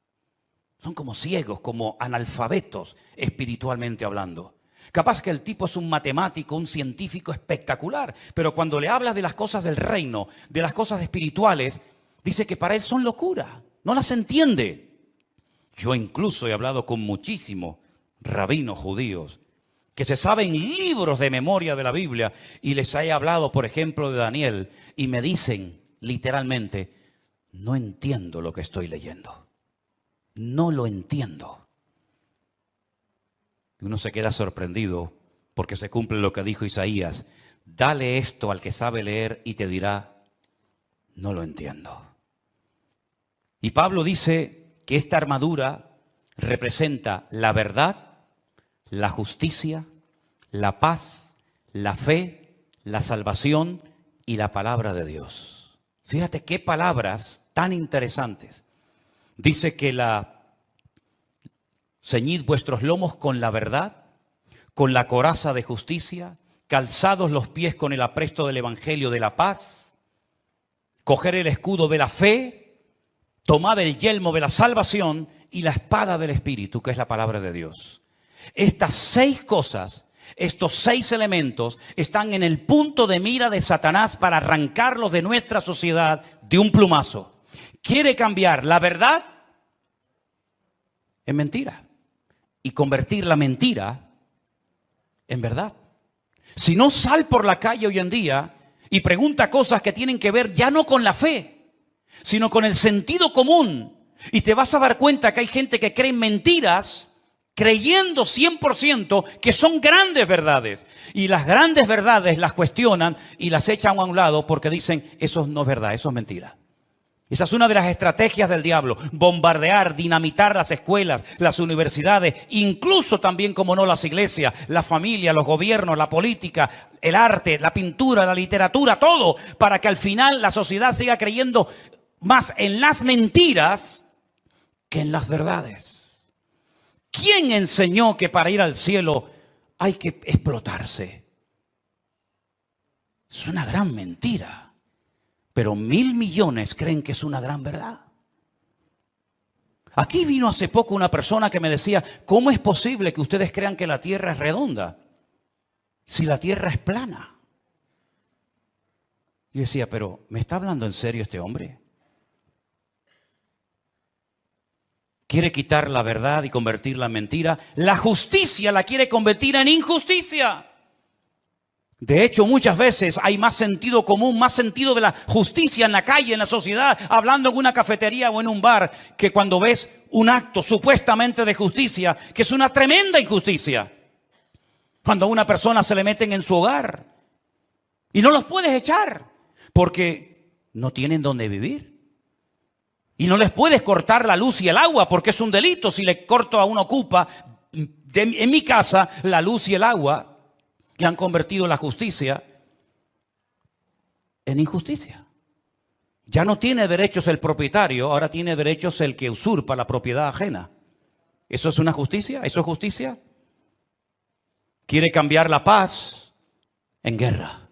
S1: Son como ciegos, como analfabetos espiritualmente hablando. Capaz que el tipo es un matemático, un científico espectacular, pero cuando le hablas de las cosas del reino, de las cosas espirituales, dice que para él son locura, no las entiende. Yo incluso he hablado con muchísimos rabinos judíos que se saben libros de memoria de la Biblia y les he hablado, por ejemplo, de Daniel y me dicen literalmente, no entiendo lo que estoy leyendo, no lo entiendo. Uno se queda sorprendido porque se cumple lo que dijo Isaías. Dale esto al que sabe leer y te dirá, no lo entiendo. Y Pablo dice que esta armadura representa la verdad, la justicia, la paz, la fe, la salvación y la palabra de Dios. Fíjate qué palabras tan interesantes. Dice que ceñid vuestros lomos con la verdad, con la coraza de justicia, calzados los pies con el apresto del evangelio de la paz, coger el escudo de la fe, tomad el yelmo de la salvación y la espada del Espíritu, que es la palabra de Dios. Estas 6 cosas, estos 6 elementos están en el punto de mira de Satanás para arrancarlos de nuestra sociedad de un plumazo. Quiere cambiar la verdad en mentira y convertir la mentira en verdad. Si no, sal por la calle hoy en día y pregunta cosas que tienen que ver ya no con la fe, sino con el sentido común. Y te vas a dar cuenta que hay gente que cree en mentiras creyendo 100% que son grandes verdades. Y las grandes verdades las cuestionan y las echan a un lado porque dicen, eso no es verdad, eso es mentira. Esa es una de las estrategias del diablo, bombardear, dinamitar las escuelas, las universidades, incluso también, como no, las iglesias, la familia, los gobiernos, la política, el arte, la pintura, la literatura, todo, para que al final la sociedad siga creyendo más en las mentiras que en las verdades. ¿Quién enseñó que para ir al cielo hay que explotarse? Es una gran mentira. Pero 1.000 millones creen que es una gran verdad. Aquí vino hace poco una persona que me decía, ¿cómo es posible que ustedes crean que la tierra es redonda si la tierra es plana? Yo decía, pero ¿me está hablando en serio este hombre? Quiere quitar la verdad y convertirla en mentira. La justicia la quiere convertir en injusticia. De hecho, muchas veces hay más sentido común, más sentido de la justicia en la calle, en la sociedad, hablando en una cafetería o en un bar, que cuando ves un acto supuestamente de justicia, que es una tremenda injusticia. Cuando a una persona se le meten en su hogar y no los puedes echar porque no tienen dónde vivir. Y no les puedes cortar la luz y el agua porque es un delito si le corto a un ocupa en mi casa la luz y el agua. que han convertido la justicia en injusticia. Ya no tiene derechos el propietario, ahora tiene derechos el que usurpa la propiedad ajena. ¿Eso es una justicia? ¿Eso es justicia? Quiere cambiar la paz en guerra,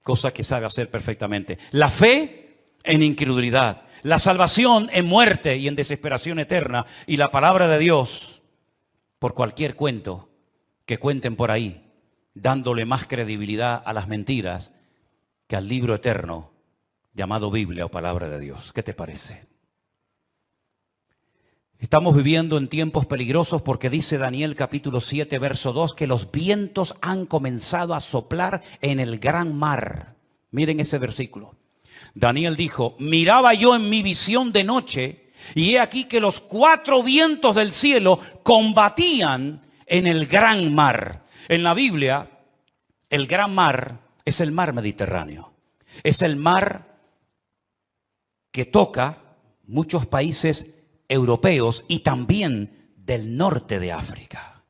S1: cosa que sabe hacer perfectamente. La fe en incredulidad, la salvación en muerte y en desesperación eterna, y la palabra de Dios por cualquier cuento que cuenten por ahí, dándole más credibilidad a las mentiras que al libro eterno llamado Biblia o palabra de Dios. ¿Qué te parece? Estamos viviendo en tiempos peligrosos porque dice Daniel capítulo 7, verso 2, que los vientos han comenzado a soplar en el gran mar. Miren ese versículo. Daniel dijo, miraba yo en mi visión de noche y he aquí que los 4 vientos del cielo combatían en el gran mar. En la Biblia, el gran mar es el mar Mediterráneo. Es el mar que toca muchos países europeos y también del norte de África.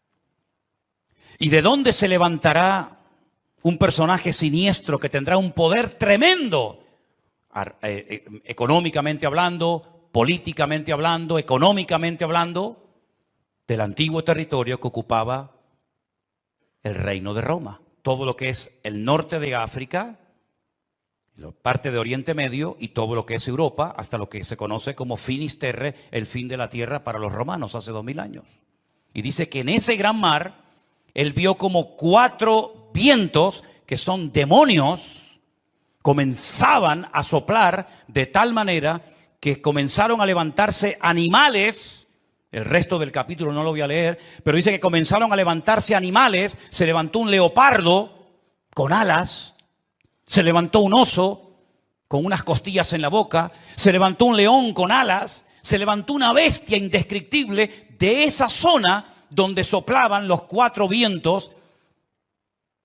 S1: ¿Y de dónde se levantará un personaje siniestro que tendrá un poder tremendo? Económicamente hablando, políticamente hablando, económicamente hablando, del antiguo territorio que ocupaba el reino de Roma. Todo lo que es el norte de África, parte de Oriente Medio y todo lo que es Europa, hasta lo que se conoce como finis terrae, el fin de la tierra para los romanos hace 2000 años. Y dice que en ese gran mar, él vio como 4 vientos, que son demonios, comenzaban a soplar de tal manera que comenzaron a levantarse animales. El resto del capítulo no lo voy a leer, pero dice que comenzaron a levantarse animales. Se levantó un leopardo con alas. Se levantó un oso con unas costillas en la boca, se levantó un león con alas, se levantó una bestia indescriptible de esa zona donde soplaban los 4 vientos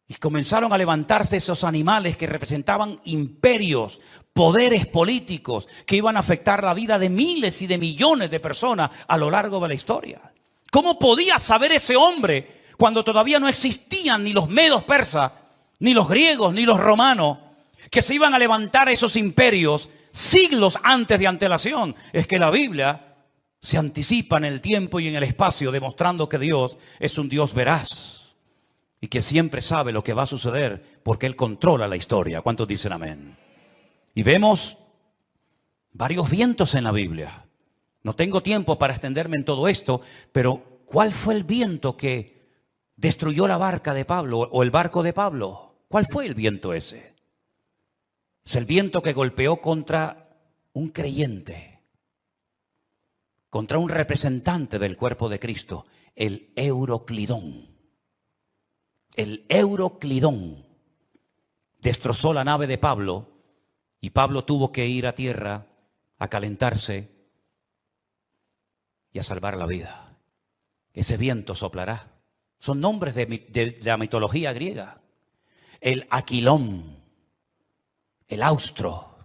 S1: y comenzaron a levantarse esos animales que representaban imperios, poderes políticos que iban a afectar la vida de miles y de millones de personas a lo largo de la historia. ¿Cómo podía saber ese hombre cuando todavía no existían ni los medos persas, ni los griegos, ni los romanos, que se iban a levantar esos imperios siglos antes de antelación? Es que la Biblia se anticipa en el tiempo y en el espacio, demostrando que Dios es un Dios veraz y que siempre sabe lo que va a suceder porque Él controla la historia. ¿Cuántos dicen amén? Y vemos varios vientos en la Biblia. No tengo tiempo para extenderme en todo esto, pero ¿cuál fue el viento que destruyó la barca de Pablo o el barco de Pablo? ¿Cuál fue el viento ese? Es el viento que golpeó contra un creyente, contra un representante del cuerpo de Cristo, el Euroclidón. El Euroclidón destrozó la nave de Pablo y Pablo tuvo que ir a tierra a calentarse y a salvar la vida. Ese viento soplará. Son nombres de la mitología griega. El Aquilón, el Austro,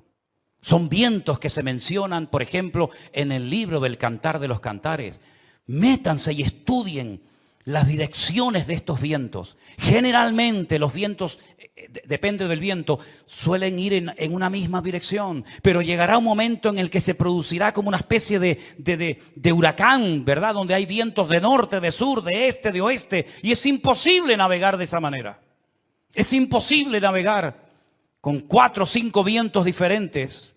S1: son vientos que se mencionan, por ejemplo, en el libro del Cantar de los Cantares. Métanse y estudien las direcciones de estos vientos. Generalmente los vientos, depende del viento, suelen ir en una misma dirección, pero llegará un momento en el que se producirá como una especie de huracán, ¿verdad? Donde hay vientos de norte, de sur, de este, de oeste, y es imposible navegar de esa manera. Es imposible navegar con 4 o 5 vientos diferentes.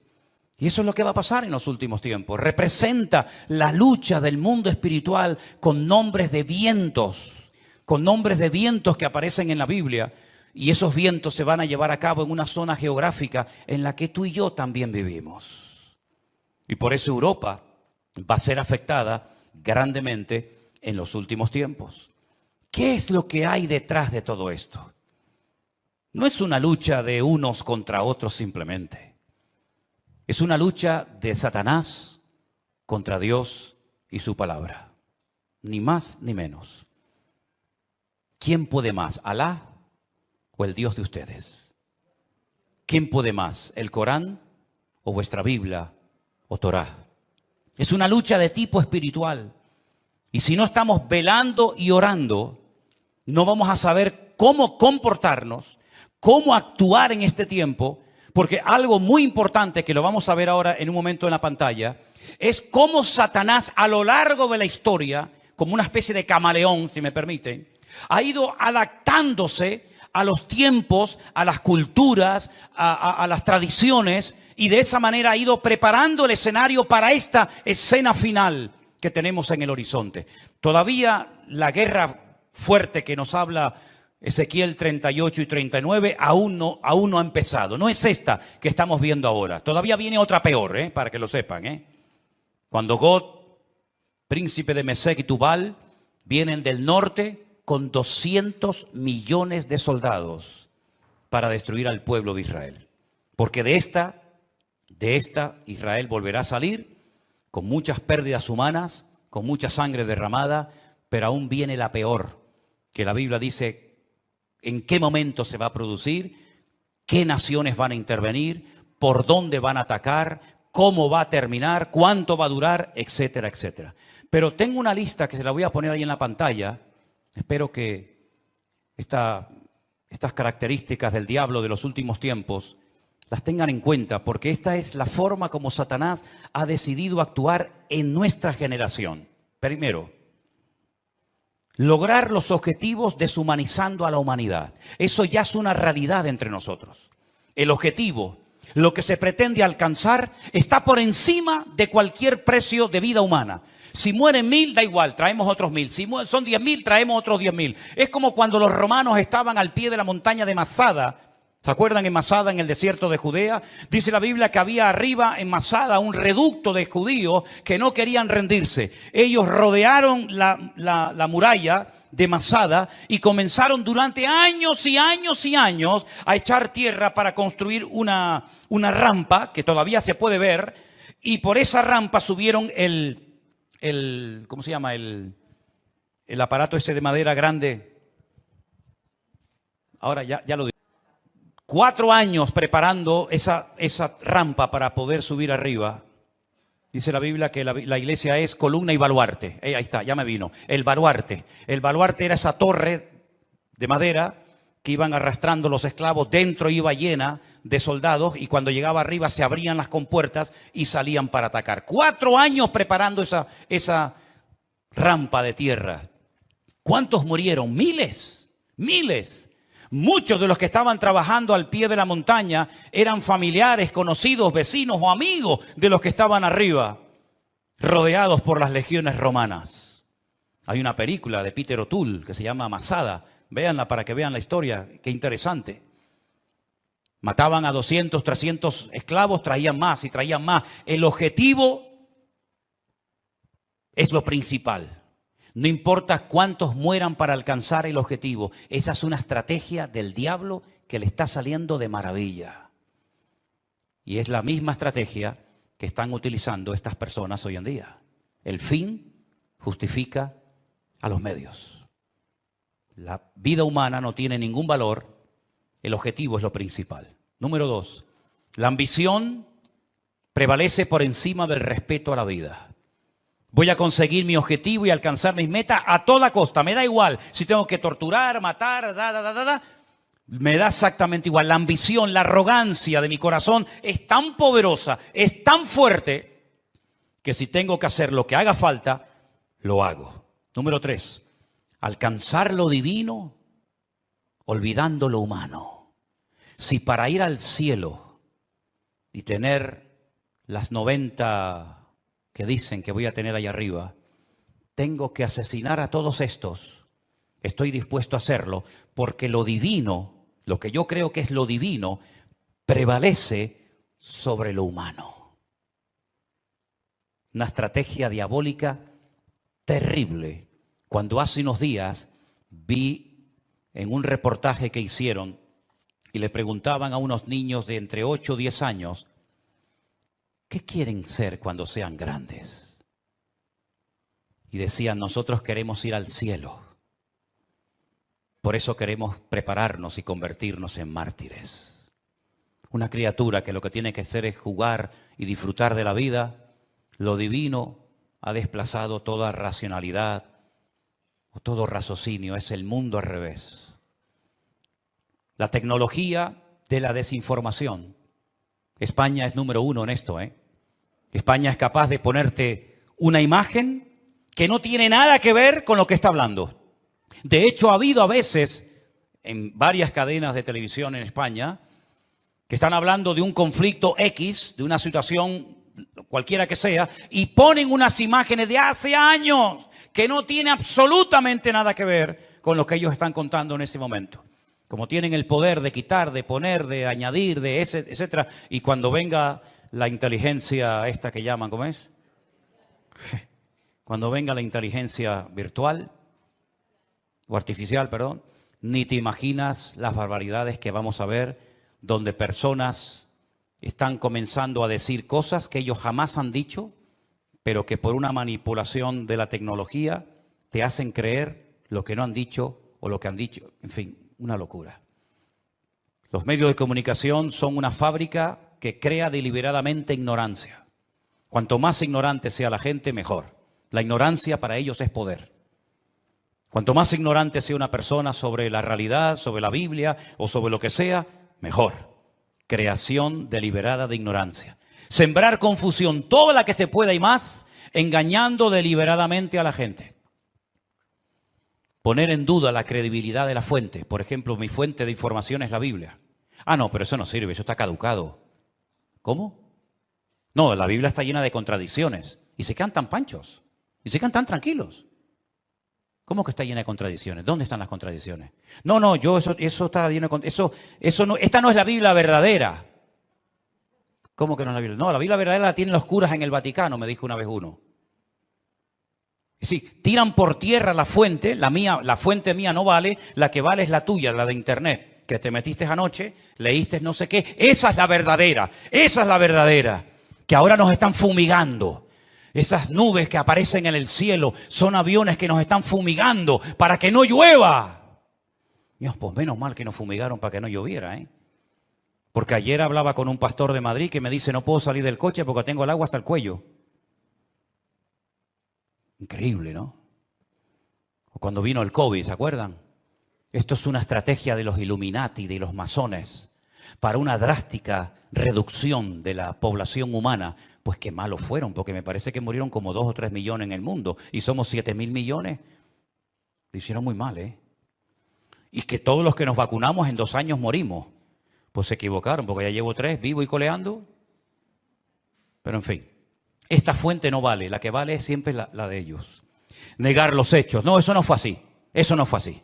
S1: Y eso es lo que va a pasar en los últimos tiempos. Representa la lucha del mundo espiritual con nombres de vientos. Con nombres de vientos que aparecen en la Biblia. Y esos vientos se van a llevar a cabo en una zona geográfica en la que tú y yo también vivimos. Y por eso Europa va a ser afectada grandemente en los últimos tiempos. ¿Qué es lo que hay detrás de todo esto? No es una lucha de unos contra otros simplemente. Es una lucha de Satanás contra Dios y su palabra. Ni más ni menos. ¿Quién puede más? ¿Alá o el Dios de ustedes? ¿Quién puede más? ¿El Corán o vuestra Biblia o Torá? Es una lucha de tipo espiritual. Y si no estamos velando y orando, no vamos a saber cómo comportarnos, cómo actuar en este tiempo, porque algo muy importante que lo vamos a ver ahora en un momento en la pantalla, es cómo Satanás a lo largo de la historia, como una especie de camaleón, si me permiten, ha ido adaptándose a los tiempos, a las culturas, a las tradiciones, y de esa manera ha ido preparando el escenario para esta escena final que tenemos en el horizonte. Todavía la guerra fuerte que nos habla Ezequiel 38 y 39 aún no ha empezado. No es esta que estamos viendo ahora. Todavía viene otra peor, para que lo sepan. Cuando Gog, príncipe de Mesec y Tubal, vienen del norte con 200 millones de soldados para destruir al pueblo de Israel. Porque de esta Israel volverá a salir con muchas pérdidas humanas, con mucha sangre derramada, pero aún viene la peor, que la Biblia dice en qué momento se va a producir, qué naciones van a intervenir, por dónde van a atacar, cómo va a terminar, cuánto va a durar, etcétera, etcétera. Pero tengo una lista que se la voy a poner ahí en la pantalla. Espero que estas características del diablo de los últimos tiempos las tengan en cuenta, porque esta es la forma como Satanás ha decidido actuar en nuestra generación. Primero, lograr los objetivos deshumanizando a la humanidad. Eso ya es una realidad entre nosotros. El objetivo, lo que se pretende alcanzar, está por encima de cualquier precio de vida humana. Si mueren 1000, da igual, traemos otros 1000. Si son 10.000, traemos otros 10.000. Es como cuando los romanos estaban al pie de la montaña de Masada. ¿Se acuerdan en Masada, en el desierto de Judea? Dice la Biblia que había arriba en Masada un reducto de judíos que no querían rendirse. Ellos rodearon la muralla de Masada y comenzaron durante años y años y años a echar tierra para construir una rampa que todavía se puede ver, y por esa rampa subieron ¿cómo se llama? El aparato ese de madera grande. Ahora ya lo digo. 4 años preparando esa rampa para poder subir arriba. Dice la Biblia que la iglesia es columna y baluarte. Ahí está, ya me vino. El baluarte. El baluarte era esa torre de madera que iban arrastrando los esclavos. Dentro iba llena de soldados y cuando llegaba arriba se abrían las compuertas y salían para atacar. 4 años preparando esa rampa de tierra. ¿Cuántos murieron? Miles. Muchos de los que estaban trabajando al pie de la montaña eran familiares, conocidos, vecinos o amigos de los que estaban arriba, rodeados por las legiones romanas. Hay una película de Peter O'Toole que se llama Masada. Véanla para que vean la historia. Qué interesante. Mataban a 200, 300 esclavos, traían más y traían más. El objetivo es lo principal. No importa cuántos mueran para alcanzar el objetivo. Esa es una estrategia del diablo que le está saliendo de maravilla. Y es la misma estrategia que están utilizando estas personas hoy en día. El fin justifica a los medios. La vida humana no tiene ningún valor. El objetivo es lo principal. Número 2. La ambición prevalece por encima del respeto a la vida. Voy a conseguir mi objetivo y alcanzar mis metas a toda costa. Me da igual si tengo que torturar, matar, me da exactamente igual. La ambición, la arrogancia de mi corazón es tan poderosa, es tan fuerte, que si tengo que hacer lo que haga falta, lo hago. Número 3. Alcanzar lo divino olvidando lo humano. Si para ir al cielo y tener las 90 que dicen que voy a tener allá arriba, tengo que asesinar a todos estos, estoy dispuesto a hacerlo, porque lo divino, lo que yo creo que es lo divino, prevalece sobre lo humano. Una estrategia diabólica terrible. Cuando hace unos días vi en un reportaje que hicieron y le preguntaban a unos niños de entre 8 o 10 años, ¿qué quieren ser cuando sean grandes? Y decían, nosotros queremos ir al cielo. Por eso queremos prepararnos y convertirnos en mártires. Una criatura que lo que tiene que hacer es jugar y disfrutar de la vida. Lo divino ha desplazado toda racionalidad o todo raciocinio. Es el mundo al revés. la tecnología de la desinformación. España es número 1 en esto, ¿eh? España es capaz de ponerte una imagen que no tiene nada que ver con lo que está hablando. De hecho, ha habido a veces en varias cadenas de televisión en España que están hablando de un conflicto X, de una situación cualquiera que sea, y ponen unas imágenes de hace años que no tiene absolutamente nada que ver con lo que ellos están contando en ese momento. Como tienen el poder de quitar, de poner, de añadir, de ese, etcétera, y cuando venga la inteligencia esta que llaman, ¿cómo es? Cuando venga la inteligencia virtual, o artificial, perdón, ni te imaginas las barbaridades que vamos a ver, donde personas están comenzando a decir cosas que ellos jamás han dicho, pero que por una manipulación de la tecnología te hacen creer lo que no han dicho o lo que han dicho. En fin, una locura. Los medios de comunicación son una fábrica que crea deliberadamente ignorancia. Cuanto más ignorante sea la gente, mejor. La ignorancia para ellos es poder. Cuanto más ignorante sea una persona sobre la realidad, sobre la Biblia o sobre lo que sea, mejor. Creación deliberada de ignorancia. Sembrar confusión, toda la que se pueda y más, engañando deliberadamente a la gente. Poner en duda la credibilidad de la fuente. Por ejemplo, mi fuente de información es la Biblia. Ah, no, pero eso no sirve, eso está caducado. ¿Cómo? No, la Biblia está llena de contradicciones. Y se quedan tan panchos. Y se quedan tan tranquilos. ¿Cómo que está llena de contradicciones? ¿Dónde están las contradicciones? No, eso está lleno de contradicciones. Eso no, esta no es la Biblia verdadera. ¿Cómo que no es la Biblia? No, la Biblia verdadera la tienen los curas en el Vaticano, me dijo una vez uno. Es decir, tiran por tierra la fuente, la fuente mía no vale, la que vale es la tuya, la de internet, que te metiste anoche, leíste no sé qué, esa es la verdadera, que ahora nos están fumigando. Esas nubes que aparecen en el cielo son aviones que nos están fumigando para que no llueva. Dios, pues menos mal que nos fumigaron para que no lloviera, ¿eh? Porque ayer hablaba con un pastor de Madrid que me dice, no puedo salir del coche porque tengo el agua hasta el cuello. Increíble, ¿no? O cuando vino el COVID, ¿se acuerdan? Esto es una estrategia de los Illuminati, de los masones, para una drástica reducción de la población humana. Pues qué malos fueron, porque me parece que murieron como 2 o 3 millones en el mundo. Y somos 7.000 millones. Lo hicieron muy mal, ¿eh? Y que todos los que nos vacunamos en 2 años morimos. Pues se equivocaron, porque ya llevo 3, vivo y coleando. Pero en fin, esta fuente no vale, la que vale es siempre la de ellos. Negar los hechos. No, eso no fue así. Eso no fue así.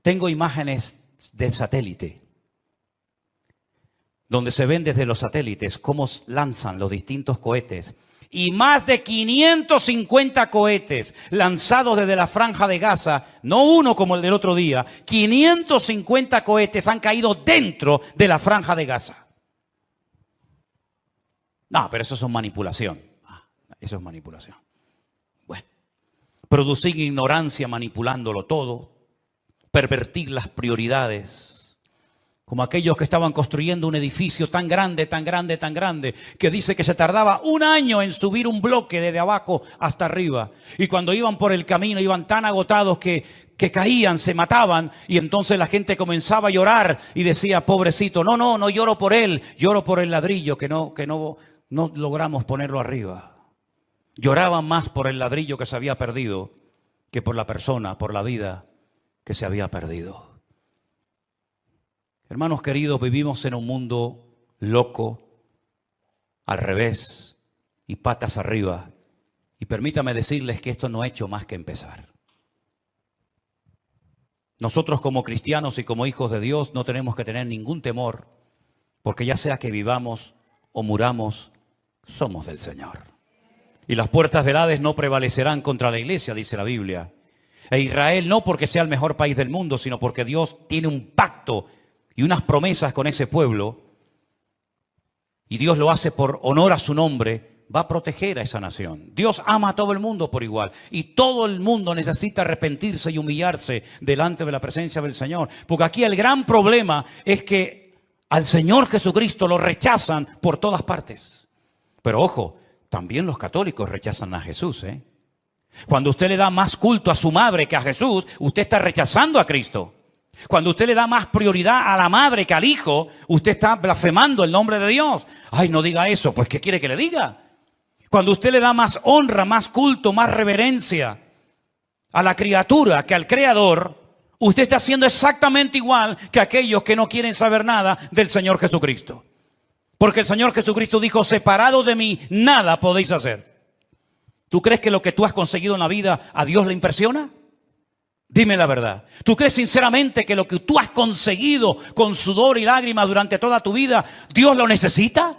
S1: Tengo imágenes de satélite, donde se ven desde los satélites cómo lanzan los distintos cohetes. Y más de 550 cohetes lanzados desde la Franja de Gaza, no uno como el del otro día, 550 cohetes han caído dentro de la Franja de Gaza. No, pero eso es manipulación. Eso es manipulación. Bueno, producir ignorancia manipulándolo todo, pervertir las prioridades. Como aquellos que estaban construyendo un edificio tan grande, que dice que se tardaba 1 año en subir un bloque desde abajo hasta arriba. Y cuando iban por el camino iban tan agotados que caían, se mataban. Y entonces la gente comenzaba a llorar y decía, pobrecito, no lloro por él, lloro por el ladrillo que no logramos ponerlo arriba. Lloraban más por el ladrillo que se había perdido que por la persona, por la vida que se había perdido. Hermanos queridos, vivimos en un mundo loco, al revés y patas arriba. Y permítame decirles que esto no ha hecho más que empezar. Nosotros como cristianos y como hijos de Dios no tenemos que tener ningún temor, porque ya sea que vivamos o muramos, somos del Señor. Y las puertas del Hades no prevalecerán contra la iglesia, dice la Biblia. E Israel no porque sea el mejor país del mundo, sino porque Dios tiene un pacto y unas promesas con ese pueblo, y Dios lo hace por honor a su nombre, va a proteger a esa nación. Dios ama a todo el mundo por igual, y todo el mundo necesita arrepentirse y humillarse delante de la presencia del Señor. Porque aquí el gran problema es que al Señor Jesucristo lo rechazan por todas partes. Pero ojo, también los católicos rechazan a Jesús, ¿eh? Cuando usted le da más culto a su madre que a Jesús, usted está rechazando a Cristo. Cuando usted le da más prioridad a la madre que al hijo, usted está blasfemando el nombre de Dios. Ay, no diga eso, pues ¿qué quiere que le diga? Cuando usted le da más honra, más culto, más reverencia a la criatura que al Creador, usted está haciendo exactamente igual que aquellos que no quieren saber nada del Señor Jesucristo. Porque el Señor Jesucristo dijo, separados de mí, nada podéis hacer. ¿Tú crees que lo que tú has conseguido en la vida a Dios le impresiona? Dime la verdad. ¿Tú crees sinceramente que lo que tú has conseguido con sudor y lágrimas durante toda tu vida, Dios lo necesita?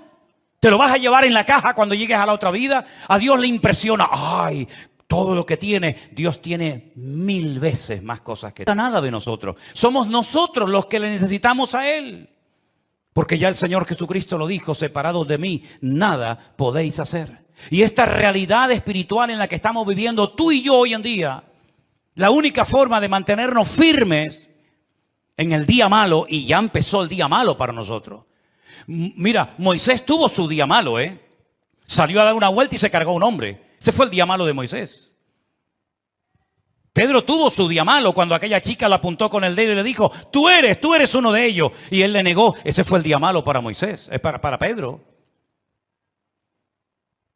S1: ¿Te lo vas a llevar en la caja cuando llegues a la otra vida? A Dios le impresiona. Ay, todo lo que tiene, Dios tiene 1000 veces más cosas que nada de nosotros. Somos nosotros los que le necesitamos a Él. Porque ya el Señor Jesucristo lo dijo, separados de mí, nada podéis hacer. Y esta realidad espiritual en la que estamos viviendo tú y yo hoy en día, la única forma de mantenernos firmes en el día malo, y ya empezó el día malo para nosotros. Mira, Moisés tuvo su día malo, Salió a dar una vuelta y se cargó a un hombre. Ese fue el día malo de Moisés. Pedro tuvo su día malo cuando aquella chica lo apuntó con el dedo y le dijo, tú eres uno de ellos. Y él le negó. Ese fue el día malo para Moisés, para Pedro.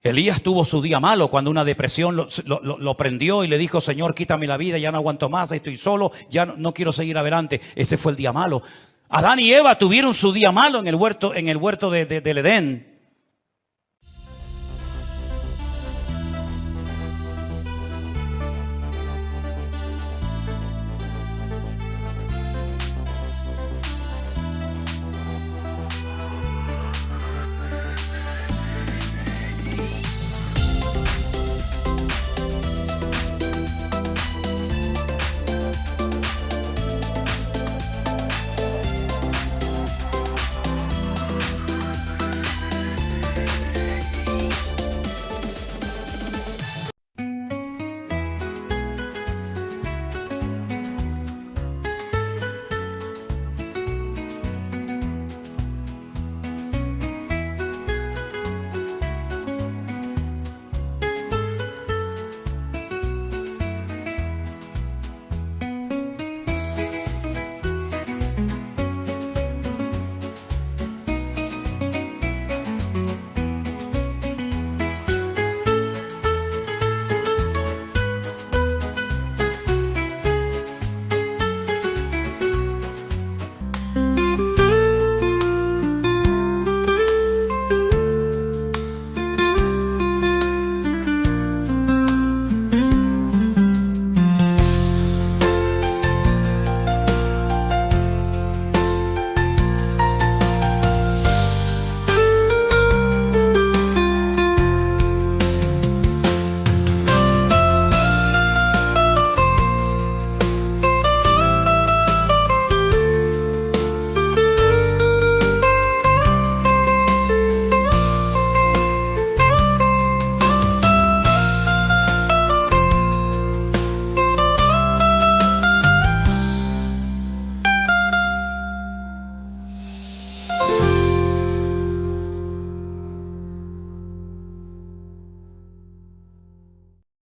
S1: Elías tuvo su día malo cuando una depresión lo prendió y le dijo, Señor, quítame la vida, ya no aguanto más, estoy solo, ya no quiero seguir adelante. Ese fue el día malo. Adán y Eva tuvieron su día malo en el huerto del Edén.